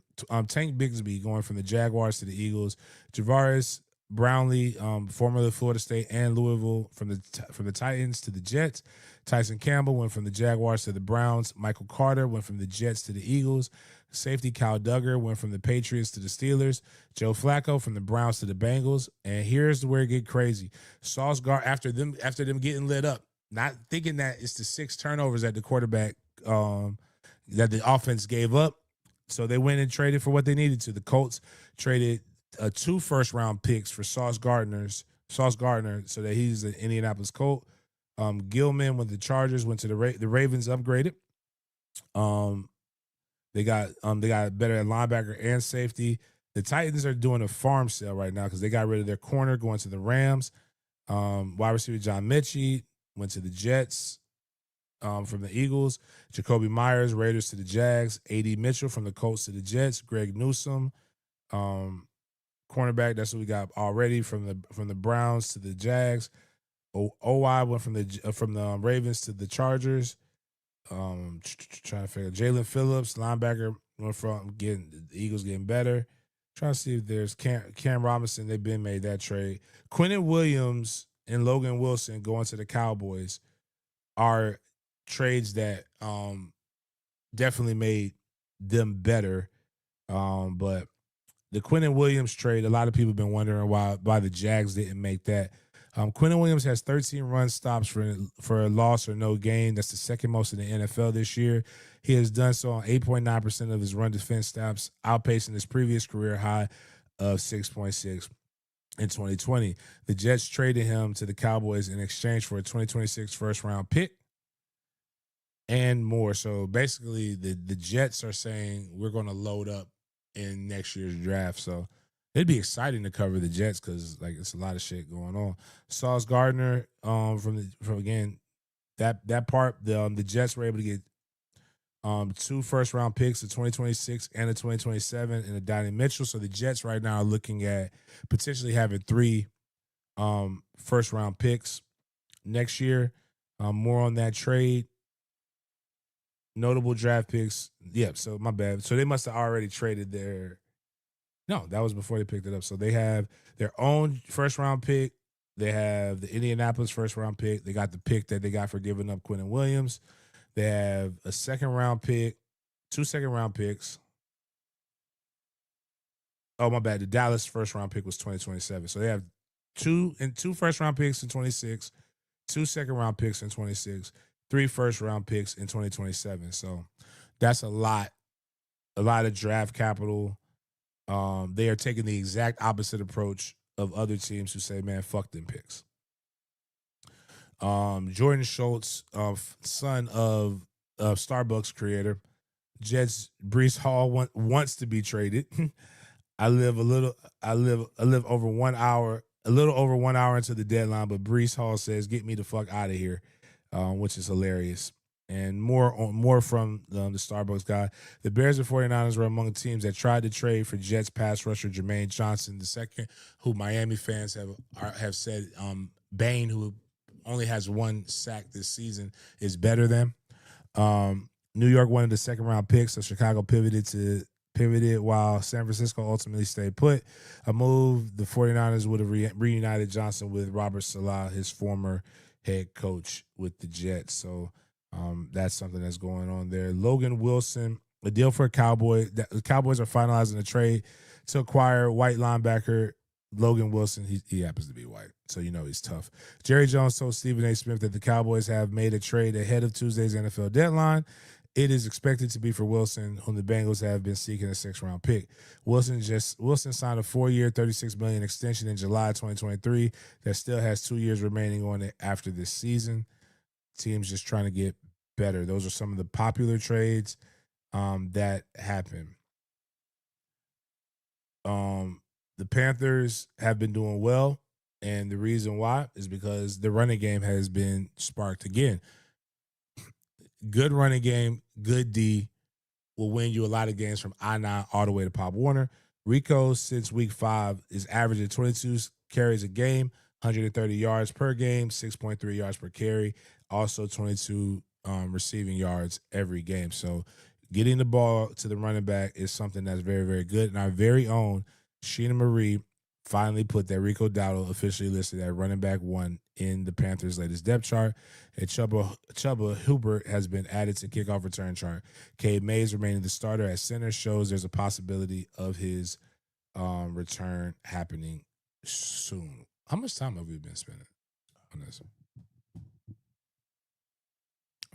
Tank Bigsby going from the Jaguars to the Eagles. Javaris Brownlee, formerly Florida State and Louisville, from the Titans to the Jets. Tyson Campbell went from the Jaguars to the Browns. Michael Carter went from the Jets to the Eagles. Safety Kyle Duggar went from the Patriots to the Steelers. Joe Flacco from the Browns to the Bengals. And here's where it get crazy. Sauce Gardner, after them getting lit up, not thinking that it's the 6 turnovers at the quarterback that the offense gave up. So they went and traded for what they needed to. The Colts traded 2 first-round picks for Sauce Gardner, so that he's an Indianapolis Colt. Gilman with the Chargers went to the Ravens, upgraded. They got better at linebacker and safety. The Titans are doing a farm sale right now because they got rid of their corner, going to the Rams. Wide receiver John Mechie went to the Jets from the Eagles. Jacoby Myers, Raiders to the Jags. A.D. Mitchell from the Colts to the Jets. Greg Newsome, cornerback. That's what we got already from the Browns to the Jags. OY went from the Ravens to the Chargers. Trying to figure Jalen Phillips, linebacker, went from the Eagles getting better. Trying to see if there's Cam Robinson. They've been made that trade. Quentin Williams and Logan Wilson going to the Cowboys are trades that definitely made them better. But the Quentin Williams trade, a lot of people have been wondering why the Jags didn't make that. Quentin Williams has 13 run stops for a loss or no gain. That's the second most in the NFL this year. He has done so on 8.9% of his run defense stops, outpacing his previous career high of 6.6 in 2020. The Jets traded him to the Cowboys in exchange for a 2026 first-round pick and more. So basically, the Jets are saying we're going to load up in next year's draft. So it'd be exciting to cover the Jets because it's a lot of shit going on. Sauce Gardner, from again that part, the Jets were able to get 2 first-round picks, a 2026 and a 2027, and a Donnie Mitchell. So the Jets right now are looking at potentially having 3 first-round picks next year. More on that trade. Notable draft picks. Yep. So my bad. So they must have already traded their. No, that was before they picked it up. So they have their own first-round pick. They have the Indianapolis first-round pick. They got the pick that they got for giving up Quentin Williams. They have a second-round pick, 2 second-round picks. Oh, my bad. The Dallas first-round pick was 2027. So they have 2 first-round picks in 26, 2 second-round picks in 26, 3 first-round picks in 2027. So that's a lot of draft capital. They are taking the exact opposite approach of other teams who say, man, fuck them picks. Jordan Schultz, son of Starbucks creator, Jets Brees Hall wants to be traded. I live over 1 hour, a little over 1 hour into the deadline, but Brees Hall says, get me the fuck out of here, which is hilarious. And more from the Starbucks guy. The Bears and 49ers were among the teams that tried to trade for Jets pass rusher Jermaine Johnson II, who Miami fans have said Bain, who only has 1 sack this season, is better than. New York wanted the second-round pick, so Chicago pivoted while San Francisco ultimately stayed put. A move the 49ers would have reunited Johnson with Robert Saleh, his former head coach with the Jets. So that's something that's going on there. Logan Wilson, a deal for a Cowboy. The Cowboys are finalizing a trade to acquire white linebacker Logan Wilson, he happens to be white, so he's tough. Jerry Jones told Stephen A. Smith that the Cowboys have made a trade ahead of Tuesday's NFL deadline. It is expected to be for Wilson, whom the Bengals have been seeking a 6th-round pick. Wilson signed a 4-year, $36 million extension in July 2023 that still has 2 years remaining on it after this season. Teams just trying to get better. Those are some of the popular trades that happen. The Panthers have been doing well, and the reason why is because the running game has been sparked again. Good running game, good D will win you a lot of games from I-9 all the way to Pop Warner. Rico, since week 5, is averaging 22 carries a game, 130 yards per game, 6.3 yards per carry, also 22 receiving yards every game. So getting the ball to the running back is something that's very, very good. And our very own Sheena Marie finally put that Rico Dowdle officially listed at running back 1 in the Panthers' latest depth chart. And Chuba Hubbard has been added to kickoff return chart. Cade Mays remaining the starter at center shows there's a possibility of his return happening soon. How much time have we been spending on this?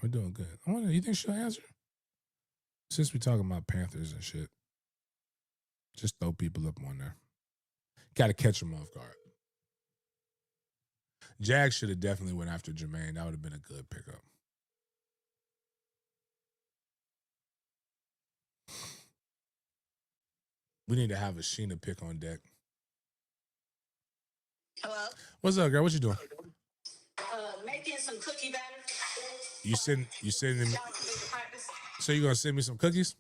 We're doing good. I wonder, you think she'll answer? Since we're talking about Panthers and shit, just throw people up on there. Got to catch them off guard. Jag should have definitely went after Jermaine. That would have been a good pickup. We need to have a Sheena pick on deck. Hello? What's up, girl? What you doing? Making some cookie batter. You sending me? So you gonna send me some cookies?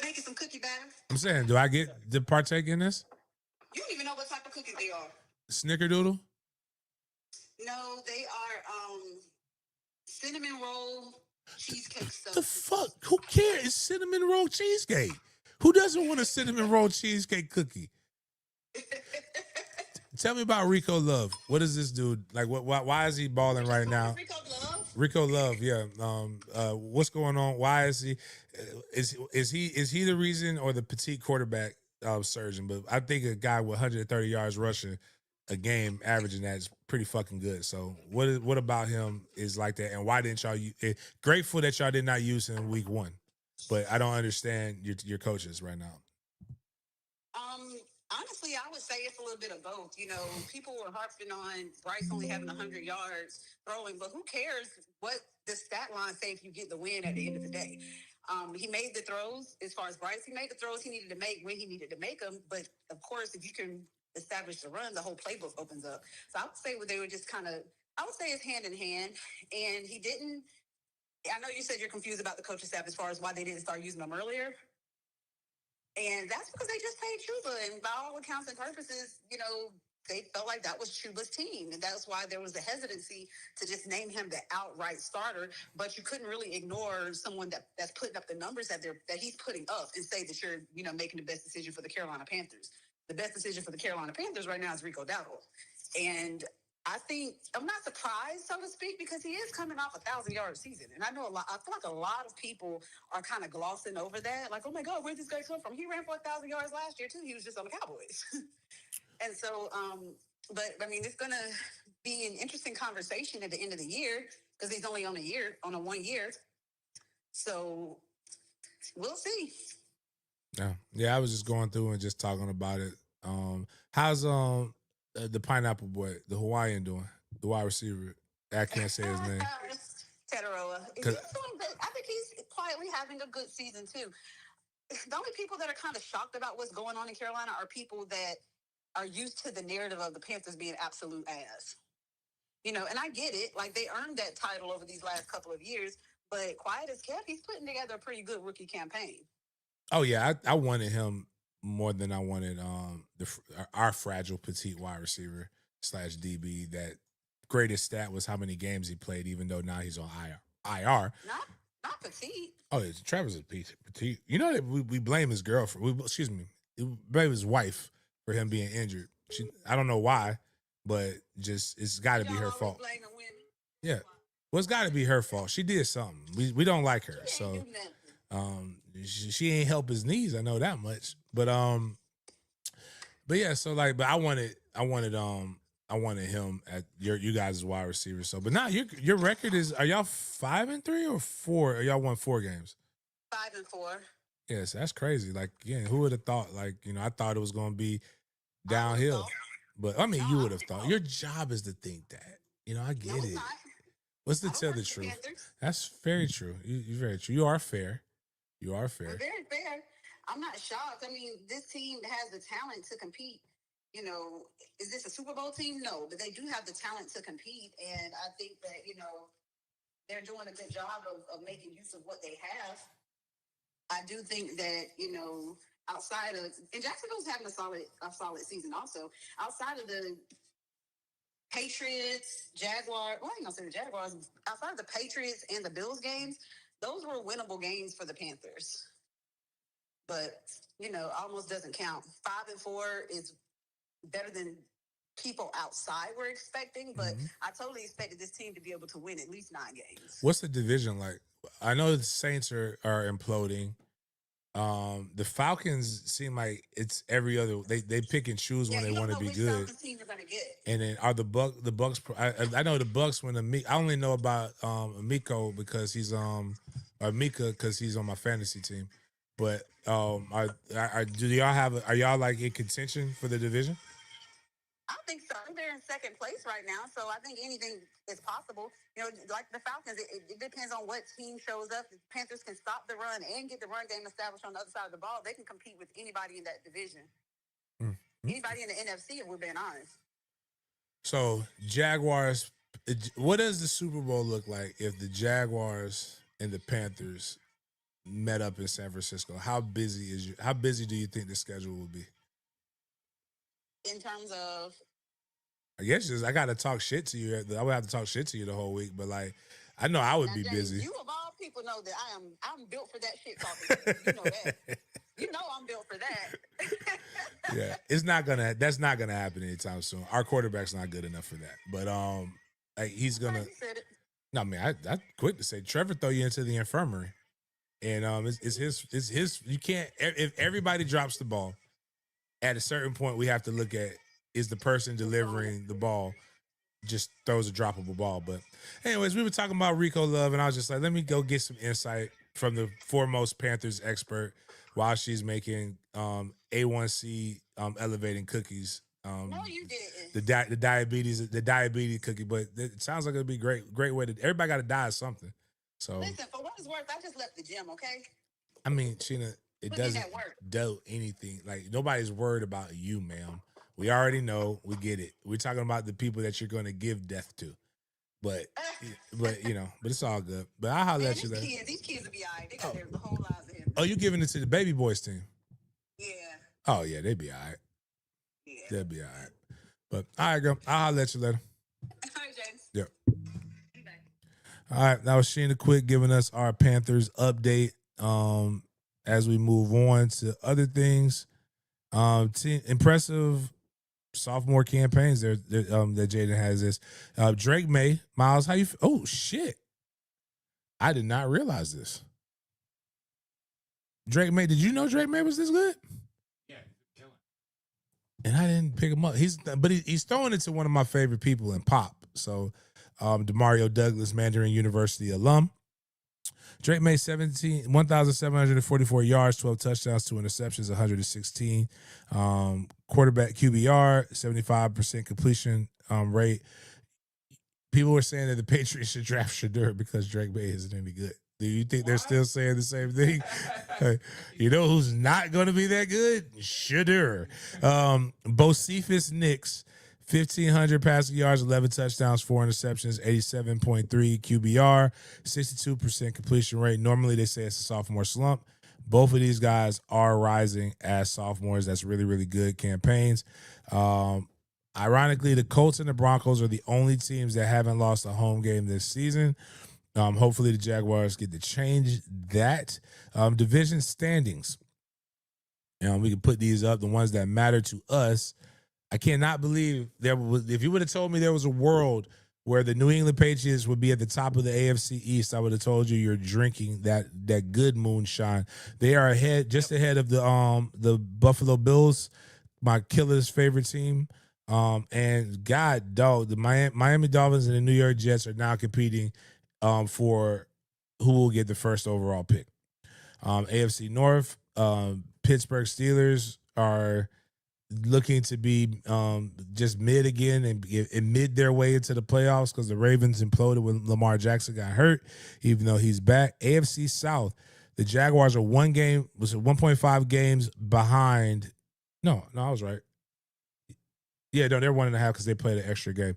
Making some cookie batter. I'm saying, do I get to partake in this? You don't even know what type of cookies they are. Snickerdoodle? No, they are cinnamon roll cheesecake stuff. The fuck? Who cares? It's cinnamon roll cheesecake. Who doesn't want a cinnamon roll cheesecake cookie? Tell me about Rico Love. What does this dude like? Why is he balling right now? Rico Love. Rico Love, yeah. What's going on? Why is he? Is he the reason or the petite quarterback surgeon? But I think a guy with 130 yards rushing a game, averaging that, is pretty fucking good. So what about him is like that? And why didn't y'all? Grateful that y'all did not use him week 1, but I don't understand your coaches right now. Honestly, I would say it's a little bit of both. You know, people were harping on Bryce only having 100 yards throwing, but who cares what the stat line say if you get the win at the end of the day? He made the throws as far as Bryce. He made the throws he needed to make when he needed to make them. But of course, if you can establish the run, the whole playbook opens up. So I would say they were just kind of, I would say it's hand in hand. And he didn't, I know you said you're confused about the coaching staff as far as why they didn't start using them earlier. And that's because they just paid Chuba. And by all accounts and purposes, you know, they felt like that was Chuba's team. And that's why there was a hesitancy to just name him the outright starter. But you couldn't really ignore someone that's putting up the numbers that he's putting up and say that you're, you know, making the best decision for the Carolina Panthers. The best decision for the Carolina Panthers right now is Rico Dowdle. And I think I'm not surprised, so to speak, because he is coming off a 1,000-yard season. And I know I feel like a lot of people are kind of glossing over that. Like, oh my God, where'd this guy come from? He ran for 1,000 yards last year too. He was just on the Cowboys. And so, but I mean, it's going to be an interesting conversation at the end of the year because he's only on a 1 year. So we'll see. Yeah, I was just going through and just talking about it. How's the pineapple boy, the Hawaiian, doing? The wide receiver. I can't say his name. Teteroa. He's doing good. I think he's quietly having a good season too. The only people that are kind of shocked about what's going on in Carolina are people that are used to the narrative of the Panthers being absolute ass. You know, and I get it. Like, they earned that title over these last couple of years, but quiet as kept, he's putting together a pretty good rookie campaign. Oh yeah, I wanted him more than I wanted our fragile petite wide receiver / DB. That greatest stat was how many games he played, even though now he's on IR. Not petite. Oh, Travis is petite. You know that we blame his girlfriend. We blame his wife for him being injured. I don't know why, but just it's got to be her fault. Yeah, well, it's got to be her fault. She did something. We don't like her, so she ain't help his knees. I know that much. But But yeah, so like, but I wanted him at you guys' wide receiver. So, but now your record is, are y'all 5-3 or 4? Are y'all won 4 games? 5-4. Yes, that's crazy. Like, again, who would have thought? Like, I thought it was going to be downhill. But I mean, you would have thought. Your job is to think that. I get it. Not. What's to tell the truth? That's very true. You're very true. You are fair. You are fair. I'm very fair. I'm not shocked. I mean, this team has the talent to compete. Is this a Super Bowl team? No, but they do have the talent to compete. And I think that, they're doing a good job of making use of what they have. I do think that, outside of, and Jacksonville's having a solid season also. Outside of the Patriots, Jaguars, well, I ain't gonna say the Jaguars, outside of the Patriots and the Bills games, those were winnable games for the Panthers. But, almost doesn't count. 5-4 is better than people outside were expecting, but I totally expected this team to be able to win at least 9 games. What's the division like? I know the Saints are imploding. The Falcons seem like it's every other. They pick and choose when they want to be good. Team you're gonna get. And then are the Bucks? I know the Bucks when I only know about Miko because he's or Mika because he's on my fantasy team. But do y'all are y'all like in contention for the division? I think so. They're in second place right now, so I think anything is possible. Like the Falcons, it depends on what team shows up. The Panthers can stop the run and get the run game established on the other side of the ball. They can compete with anybody in that division. Anybody in the NFC, if we're being honest. So, Jaguars, what does the Super Bowl look like if the Jaguars and the Panthers met up in San Francisco? How busy do you think the schedule will be? In terms of, I guess I got to talk shit to you. I would have to talk shit to you the whole week, but like, I know I would be busy. You of all people know that I'm built for that shit talking. You know that. You know I'm built for that. Yeah, that's not gonna happen anytime soon. Our quarterback's not good enough for that. But like he's gonna. No, man, I quick to say Trevor throw you into the infirmary, and it's his. You can't if everybody drops the ball. At a certain point, we have to look at is the person delivering the ball just throws a droppable ball. But anyways, we were talking about Rico Love, and I was just like, let me go get some insight from the foremost Panthers expert while she's making A1C elevating cookies. No, you didn't. The diabetes cookie, but it sounds like it'll be great way to. Everybody got to die of something. So listen, for what it's worth, I just left the gym. Okay. I mean, Sheena. It doesn't do anything. Like, nobody's worried about you, ma'am. We already know. We get it. We're talking about the people that you're going to give death to. But but it's all good. But I'll holler at you later. These kids will be all right. They got their whole lives ahead. Oh, you giving it to the baby boys team? Yeah. Oh, yeah. They be all right. Yeah. They'll be all right. But all right, girl. I'll holler at you later. All right, James. Yep. All right. That was Sheena Quick giving us our Panthers update. As we move on to other things, impressive sophomore campaigns there that Jaden has this. Drake May, Miles, how you? Oh shit! I did not realize this. Drake May, did you know Drake May was this good? Yeah, killing. And I didn't pick him up. He's throwing it to one of my favorite people in pop. So, Demario Douglas, Mandarin University alum. Drake made 1,744 yards, 12 touchdowns, 2 interceptions, 116. Quarterback QBR, 75% completion rate. People were saying that the Patriots should draft Shedeur because Drake May isn't any good. Do you think they're still saying the same thing? You know who's not going to be that good? Shedeur. Bocephus Nix, 1,500 passing yards, 11 touchdowns, 4 interceptions, 87.3 QBR, 62% completion rate. Normally they say it's a sophomore slump. Both of these guys are rising as sophomores. That's really, really good campaigns. Ironically, the Colts and the Broncos are the only teams that haven't lost a home game this season. Hopefully the Jaguars get to change that. Division standings. We can put these up, the ones that matter to us. I cannot believe if you would have told me there was a world where the New England Patriots would be at the top of the AFC East, I would have told you you're drinking that good moonshine. They are just ahead of the Buffalo Bills my killer's favorite team. And God, dog, the Miami Dolphins and the New York Jets are now competing for who will get the first overall pick. AFC North, Pittsburgh Steelers are looking to be just mid again and mid their way into the playoffs because the Ravens imploded when Lamar Jackson got hurt, even though he's back. AFC South, the Jaguars are 1.5 games behind. No, I was right. Yeah, no, they're 1.5 because they played an extra game.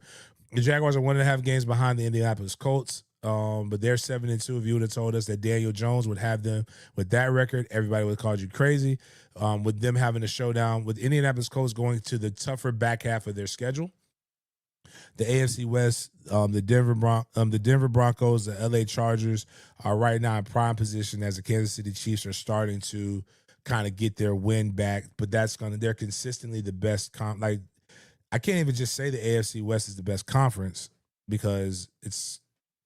The Jaguars are 1.5 games behind the Indianapolis Colts. But they're 7-2. If you would have told us that Daniel Jones would have them with that record, everybody would have called you crazy. With them having a showdown, with Indianapolis Colts going to the tougher back half of their schedule. The AFC West, the Denver Broncos, the LA Chargers are right now in prime position as the Kansas City Chiefs are starting to kind of get their win back. But they're consistently the best I can't even just say the AFC West is the best conference because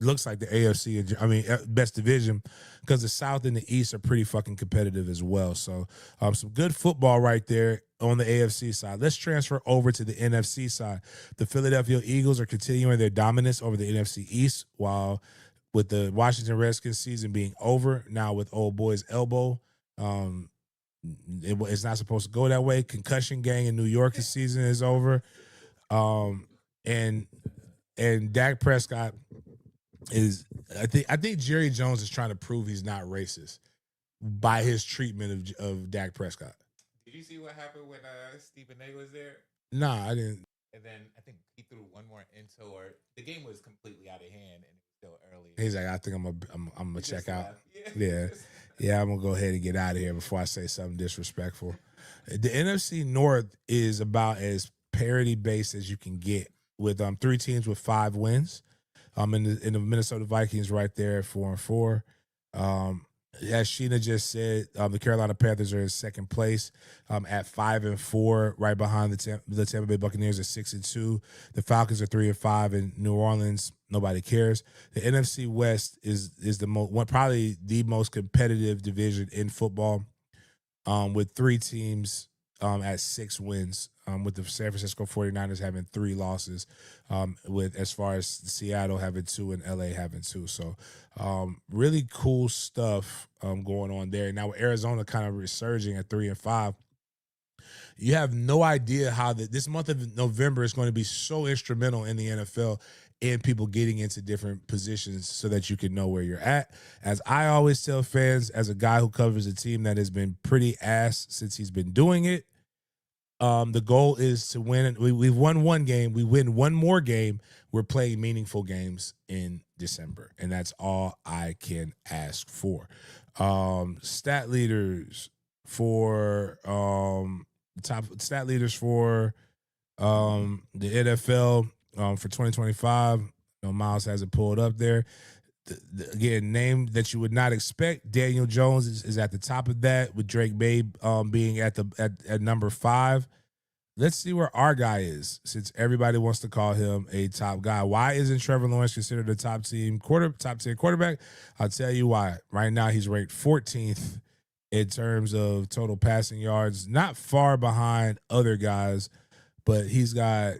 looks like the AFC, best division, because the South and the East are pretty fucking competitive as well. So some good football right there on the AFC side. Let's transfer over to the NFC side. The Philadelphia Eagles are continuing their dominance over the NFC East, while with the Washington Redskins season being over, now with old boy's elbow, it's not supposed to go that way. Concussion gang in New York's season is over. And Dak Prescott I think Jerry Jones is trying to prove he's not racist by his treatment of Dak Prescott. Did you see what happened when Stephen A was there? Nah, I didn't. And then I think he threw one more into, or the game was completely out of hand and it was still early. He's like, I think I'm gonna check out. Yeah, I'm gonna go ahead and get out of here before I say something disrespectful. The NFC North is about as parity based as you can get, with 3 teams with 5 wins. In the Minnesota Vikings right there at 4-4. As Sheena just said, the Carolina Panthers are in second place at 5-4, right behind the Tampa Bay Buccaneers at 6-2. The Falcons are 3-5, and New Orleans, nobody cares. The NFC West is probably the most competitive division in football, with 3 teams at 6 wins, with the San Francisco 49ers having 3 losses, with as far as Seattle having 2 and LA having 2. So really cool stuff going on there. Now with Arizona kind of resurging at 3-5, you have no idea how this month of November is going to be so instrumental in the NFL and people getting into different positions so that you can know where you're at. As I always tell fans, as a guy who covers a team that has been pretty ass since he's been doing it, the goal is to win. We've won 1 game. We win 1 more game. We're playing meaningful games in December, and that's all I can ask for. Stat leaders for top stat leaders for the NFL for 2025. Miles has it pulled up there. Again, name that you would not expect. Daniel Jones is at the top of that, with Drake May being at number 5. Let's see where our guy is, since everybody wants to call him a top guy. Why isn't Trevor Lawrence considered a top 10 quarterback? I'll tell you why. Right now, he's ranked 14th in terms of total passing yards, not far behind other guys, but he's got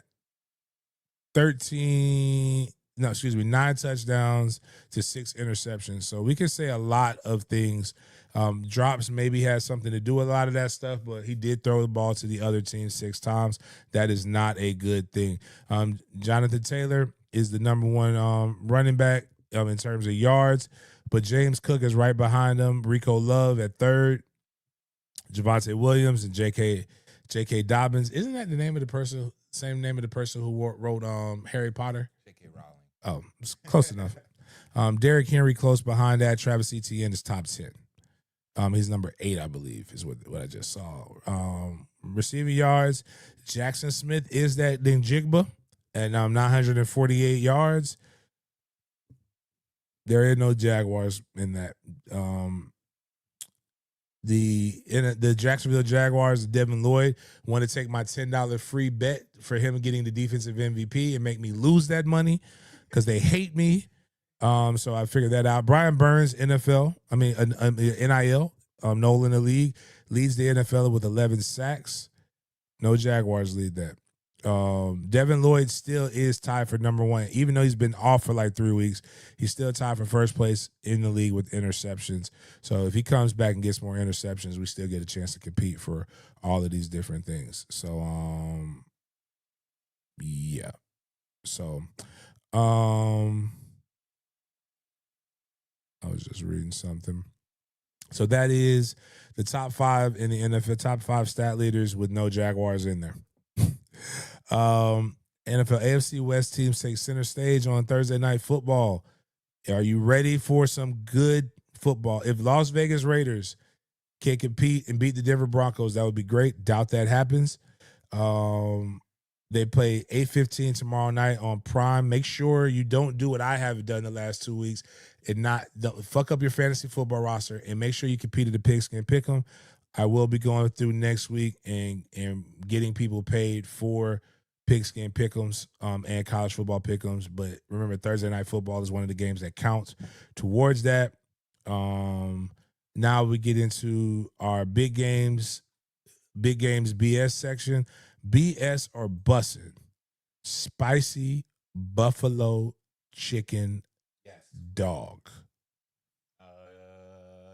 9 touchdowns to 6 interceptions. So we can say a lot of things. Drops maybe has something to do with a lot of that stuff, but he did throw the ball to the other team 6 times. That is not a good thing. Jonathan Taylor is the number 1 running back in terms of yards, but James Cook is right behind him. Rico Love at 3rd. Javonte Williams and J.K. Dobbins. Isn't that the name of the person? Same name of the person who wrote Harry Potter? J.K. Rowling. Oh, it's close enough. Derrick Henry close behind that. Travis Etienne is top 10. He's number 8, I believe, is what I just saw. Receiving yards, Jackson Smith is that Jigba at 948 yards. There is no Jaguars in that. The Jacksonville Jaguars, Devin Lloyd, want to take my $10 free bet for him getting the defensive MVP and make me lose that money because they hate me. So I figured that out. Brian Burns, NIL, Nolan in the league, leads the NFL with 11 sacks. No Jaguars lead that. Devin Lloyd still is tied for number one, even though he's been off for like 3 weeks. He's still tied for first place in the league with interceptions. So if he comes back and gets more interceptions, we still get a chance to compete for all of these different things. So yeah. So I was just reading something. So that is the top 5 in the NFL, top 5 stat leaders with no Jaguars in there. NFL AFC West teams take center stage on Thursday Night Football. Are you ready for some good football? If Las Vegas Raiders can compete and beat the Denver Broncos, that would be great. Doubt that happens. They play 8:15 tomorrow night on Prime. Make sure you don't do what I have done the last 2 weeks and don't fuck up your fantasy football roster, and make sure you compete at the Pigskin Pick'em. I will be going through next week and getting people paid for Pigskin Pick'ems and college football Pick'ems. But remember, Thursday Night Football is one of the games that counts towards that. Now we get into our big games BS section. BS or bussin'? Spicy buffalo chicken dog.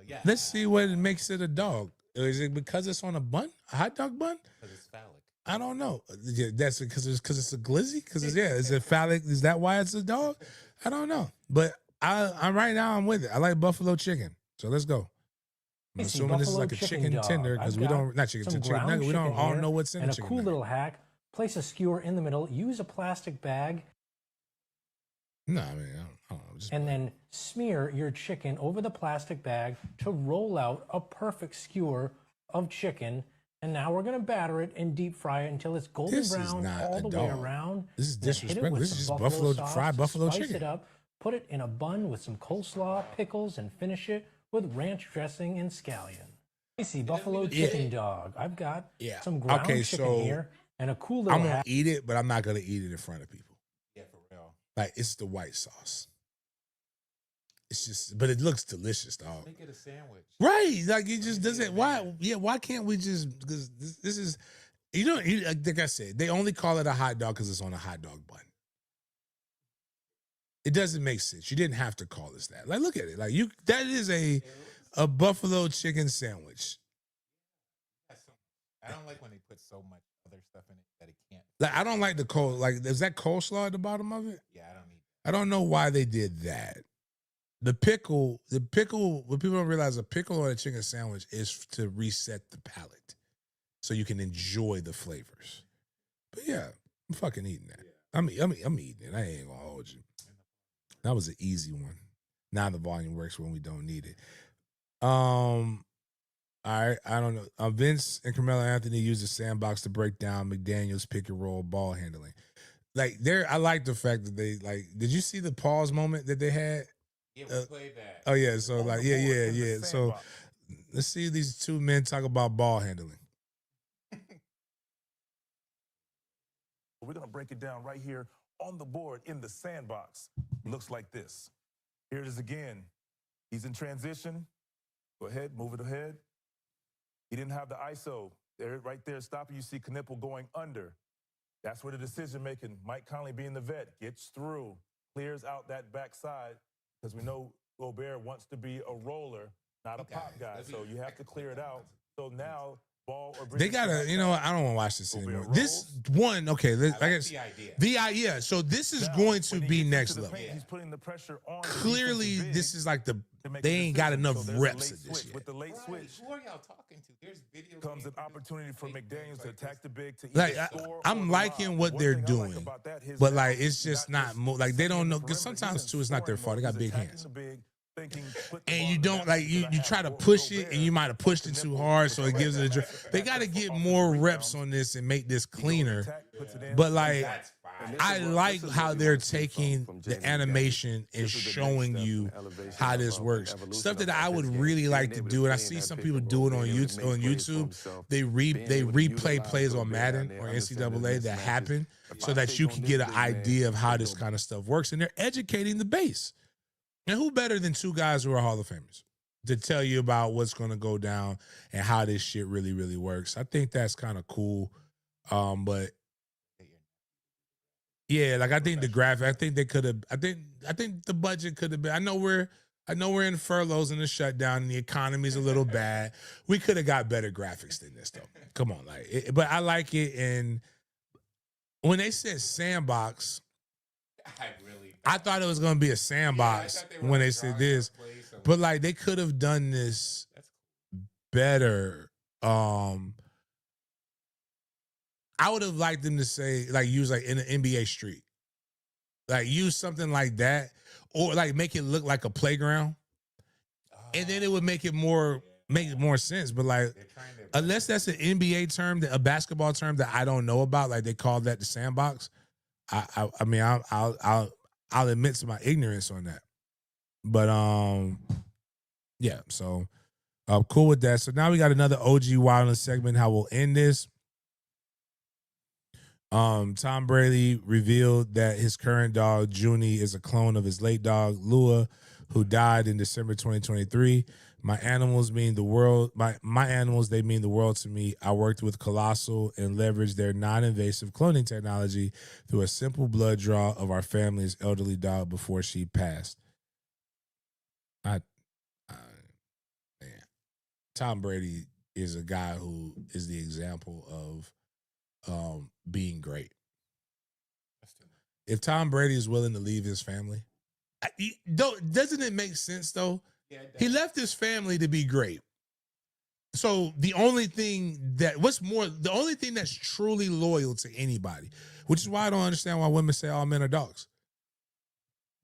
Yeah. Let's see what makes it a dog. Is it because it's on a bun, a hot dog bun? Because it's phallic. I don't know. Yeah, that's because it's a glizzy. Is it phallic? Is that why it's a dog? I don't know. But I'm right now. I'm with it. I like buffalo chicken. So let's go. I'm assuming this is like a chicken tender because we don't not chicken nugget. We don't all know what's in and a a chicken cool nugget. little hack: place a skewer in the middle, use a plastic bag, No, I mean I don't know. and then smear your chicken over the plastic bag to roll out a perfect skewer of chicken. And now we're gonna batter it and deep fry it until it's golden This is brown not all a the way dog. around. This is Then hit it disrespectful. with This is some just buffalo sauce fried to buffalo spice chicken. it up. Put it in a bun with some coleslaw, pickles, and finish it with ranch dressing and scallion. Spicy buffalo chicken dog. I've got some ground chicken here and a cool little I'm gonna eat it, but I'm not gonna eat it in front of people. Yeah, for real. Like it's the white sauce. It's just, but it looks delicious, dog. Make it a sandwich. Right? Like it just doesn't. Why? Yeah. Why can't we just? Because this is, like I said, they only call it a hot dog because it's on a hot dog bun. It doesn't make sense. You didn't have to call this that. Like, look at it. Like that is a buffalo chicken sandwich. I don't like when they put so much other stuff in it that it can't. Like I don't like the cold. Like, is that coleslaw at the bottom of it? Yeah, I don't need. I don't know why they did that. The pickle. What people don't realize, a pickle on a chicken sandwich is to reset the palate, so you can enjoy the flavors. But yeah, I'm fucking eating that. I'm eating it. I ain't gonna hold you. That was an easy one. Now the volume works when we don't need it. All right, I don't know. Vince and Carmelo Anthony used the sandbox to break down McDaniel's pick and roll ball handling. Like I like the fact that they like. Did you see the pause moment that they had? Yeah, we played that. Oh yeah, so like yeah. So let's see these two men talk about ball handling. We're gonna break it down right here on the board in the sandbox. Looks like this. Here it is again. He's in transition. Go ahead, move it ahead. He didn't have the ISO. There, right there, stopping. You see Knipple going under. That's where the decision making, Mike Conley being the vet, gets through, clears out that backside, because we know Gobert wants to be a roller, not a pop guy. So you have to clear it out. So now, ball or they gotta, I don't want to watch this anymore. This one, okay, I guess the idea. So this is going to be next level. He's putting the pressure on. Clearly, this is like they ain't got enough reps of this yet. With the late switch, who are y'all talking to? There's video. Comes an opportunity for McDaniels to attack the big to like I'm liking what they're doing, but like it's just not like they don't know, because sometimes too it's not their fault. They got big hands. And you don't like you try to push it and you might have pushed it too hard, so it gives it a they got to get more reps on this and make this cleaner. But like I like how they're taking the animation and showing you how this works. Stuff that I would really like to do, and I see some people do it on YouTube. They replay plays on Madden or NCAA that happen so that you can get an idea of how this kind of stuff works, and they're educating the base. And who better than two guys who are Hall of Famers to tell you about what's going to go down and how this shit really, really works? I think that's kind of cool. But yeah, like I think the graphic, I think they could have. I think the budget could have been. I know we're in furloughs and the shutdown, and the economy's a little bad. We could have got better graphics than this, though. Come on, but I like it. And when they said sandbox, I thought it was gonna be a sandbox when they said this, but like they could have done this better. I would have liked them to say like use like in an NBA street, like use something like that, or like make it look like a playground, and then it would make it more sense. But like, unless that's an NBA term, a basketball term that I don't know about, like they call that the sandbox. I mean, I'll admit to my ignorance on that. But yeah. So cool with that. So now we got another OG Wilding segment. How we'll end this. Tom Brady revealed that his current dog, Junie, is a clone of his late dog, Lua, who died in December 2023. My animals mean the world. My animals, they mean the world to me. I worked with Colossal and leveraged their non-invasive cloning technology through a simple blood draw of our family's elderly dog before she passed. Man, Tom Brady is a guy who is the example of being great. If Tom Brady is willing to leave his family, doesn't it make sense though? Yeah, he left his family to be great. So the only thing that's truly loyal to anybody, which is why I don't understand why women say all men are dogs.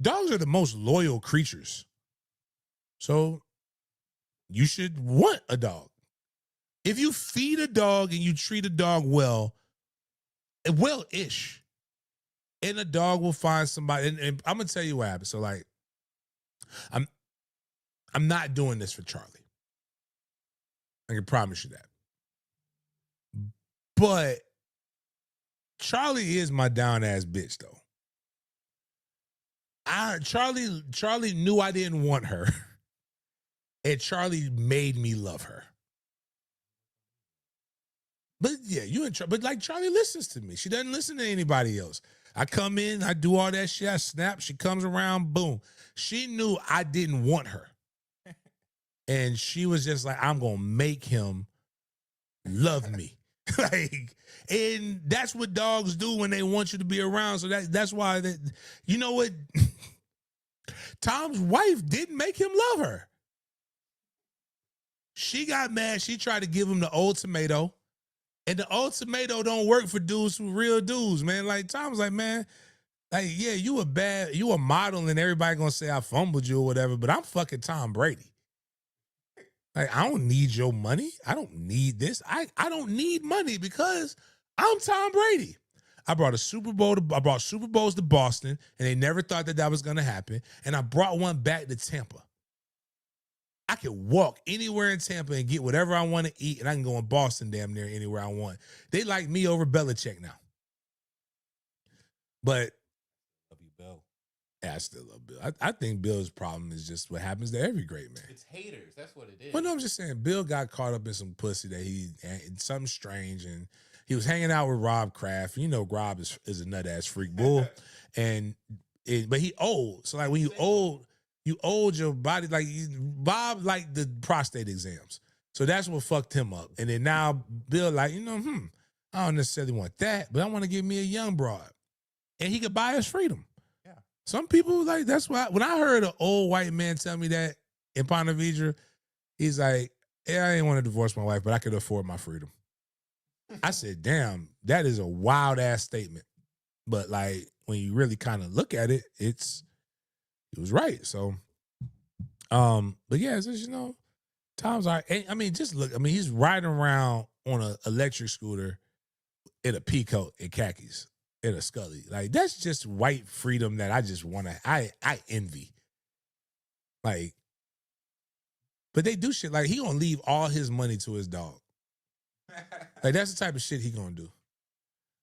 Dogs are the most loyal creatures. So you should want a dog. If you feed a dog and you treat a dog well-ish, and a dog will find somebody. And I'm gonna tell you what happened. So like, I'm not doing this for Charlie. I can promise you that. But Charlie is my down ass bitch though. Charlie knew I didn't want her, and Charlie made me love her. But yeah, but like Charlie listens to me. She doesn't listen to anybody else. I come in, I do all that shit, I snap, she comes around, boom. She knew I didn't want her. And she was just like, I'm gonna make him love me. Like, and that's what dogs do when they want you to be around. So that's why you know what? Tom's wife didn't make him love her. She got mad, she tried to give him the old tomato. And the old tomato don't work for dudes who real dudes, man. Like Tom was like, man, like, yeah, you a model and everybody gonna say I fumbled you or whatever, but I'm fucking Tom Brady. Like, I don't need your money. I don't need this. I don't need money because I'm Tom Brady. I brought Super Bowls to Boston, and they never thought that was gonna happen. And I brought one back to Tampa. I can walk anywhere in Tampa and get whatever I want to eat, and I can go in Boston damn near anywhere I want. They like me over Belichick now. But love you, Bill. Yeah, I still love Bill. I think Bill's problem is just what happens to every great man. It's haters. That's what it is. Well, no, I'm just saying Bill got caught up in some pussy that something strange, and he was hanging out with Rob Kraft. You know, Rob is a nut ass freak bull, but he old. So like when you old. You old your body, like Bob like the prostate exams. So that's what fucked him up. And then now Bill like, I don't necessarily want that, but I want to give me a young broad. And he could buy us freedom. Yeah. Some people like, that's why, when I heard an old white man tell me that in Ponte Vedra, he's like, yeah, I didn't want to divorce my wife, but I could afford my freedom. I said, damn, that is a wild ass statement. But like, when you really kind of look at it, he was right. So, but yeah, it's just, Tom's all right. I mean, just look. I mean, he's riding around on an electric scooter in a peacoat and khakis in a Scully. Like, that's just white freedom that I just want to, I envy. Like, but they do shit like he gonna leave all his money to his dog. Like, that's the type of shit he gonna do.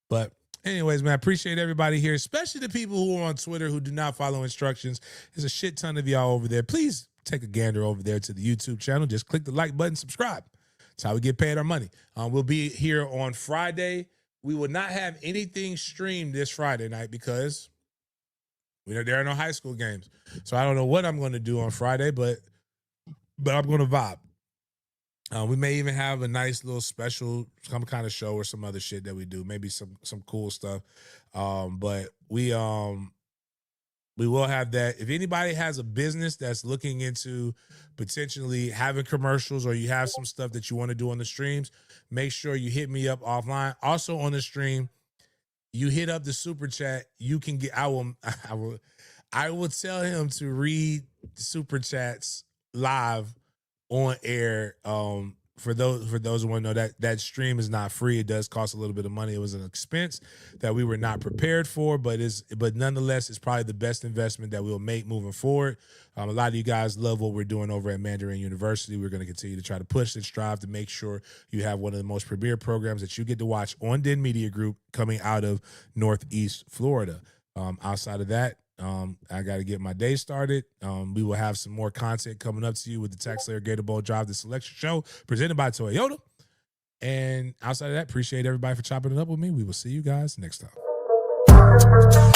But anyways, man, I appreciate everybody here, especially the people who are on Twitter who do not follow instructions. There's a shit ton of y'all over there. Please take a gander over there to the YouTube channel. Just click the like button, subscribe. That's how we get paid our money. We'll be here on Friday we will not have anything streamed this Friday night because there are no high school games. So I don't know what I'm going to do on Friday, but I'm going to vibe. We may even have a nice little special, some kind of show or some other shit that we do. Maybe some cool stuff. But we will have that. If anybody has a business that's looking into potentially having commercials, or you have some stuff that you want to do on the streams, make sure you hit me up offline. Also on the stream, you hit up the super chat. You can get. I will tell him to read super chats live on air. For those who want to know, that stream is not free. It does cost a little bit of money. It was an expense that we were not prepared for, but nonetheless, it's probably the best investment that we'll make moving forward. A lot of you guys love what we're doing over at Mandarin University. We're going to continue to try to push and strive to make sure you have one of the most premier programs that you get to watch on Den Media Group coming out of Northeast Florida. Outside of that, I got to get my day started. We will have some more content coming up to you with the TaxSlayer Gator Bowl Drive the Selection Show presented by Toyota. And outside of that, appreciate everybody for chopping it up with me. We will see you guys next time.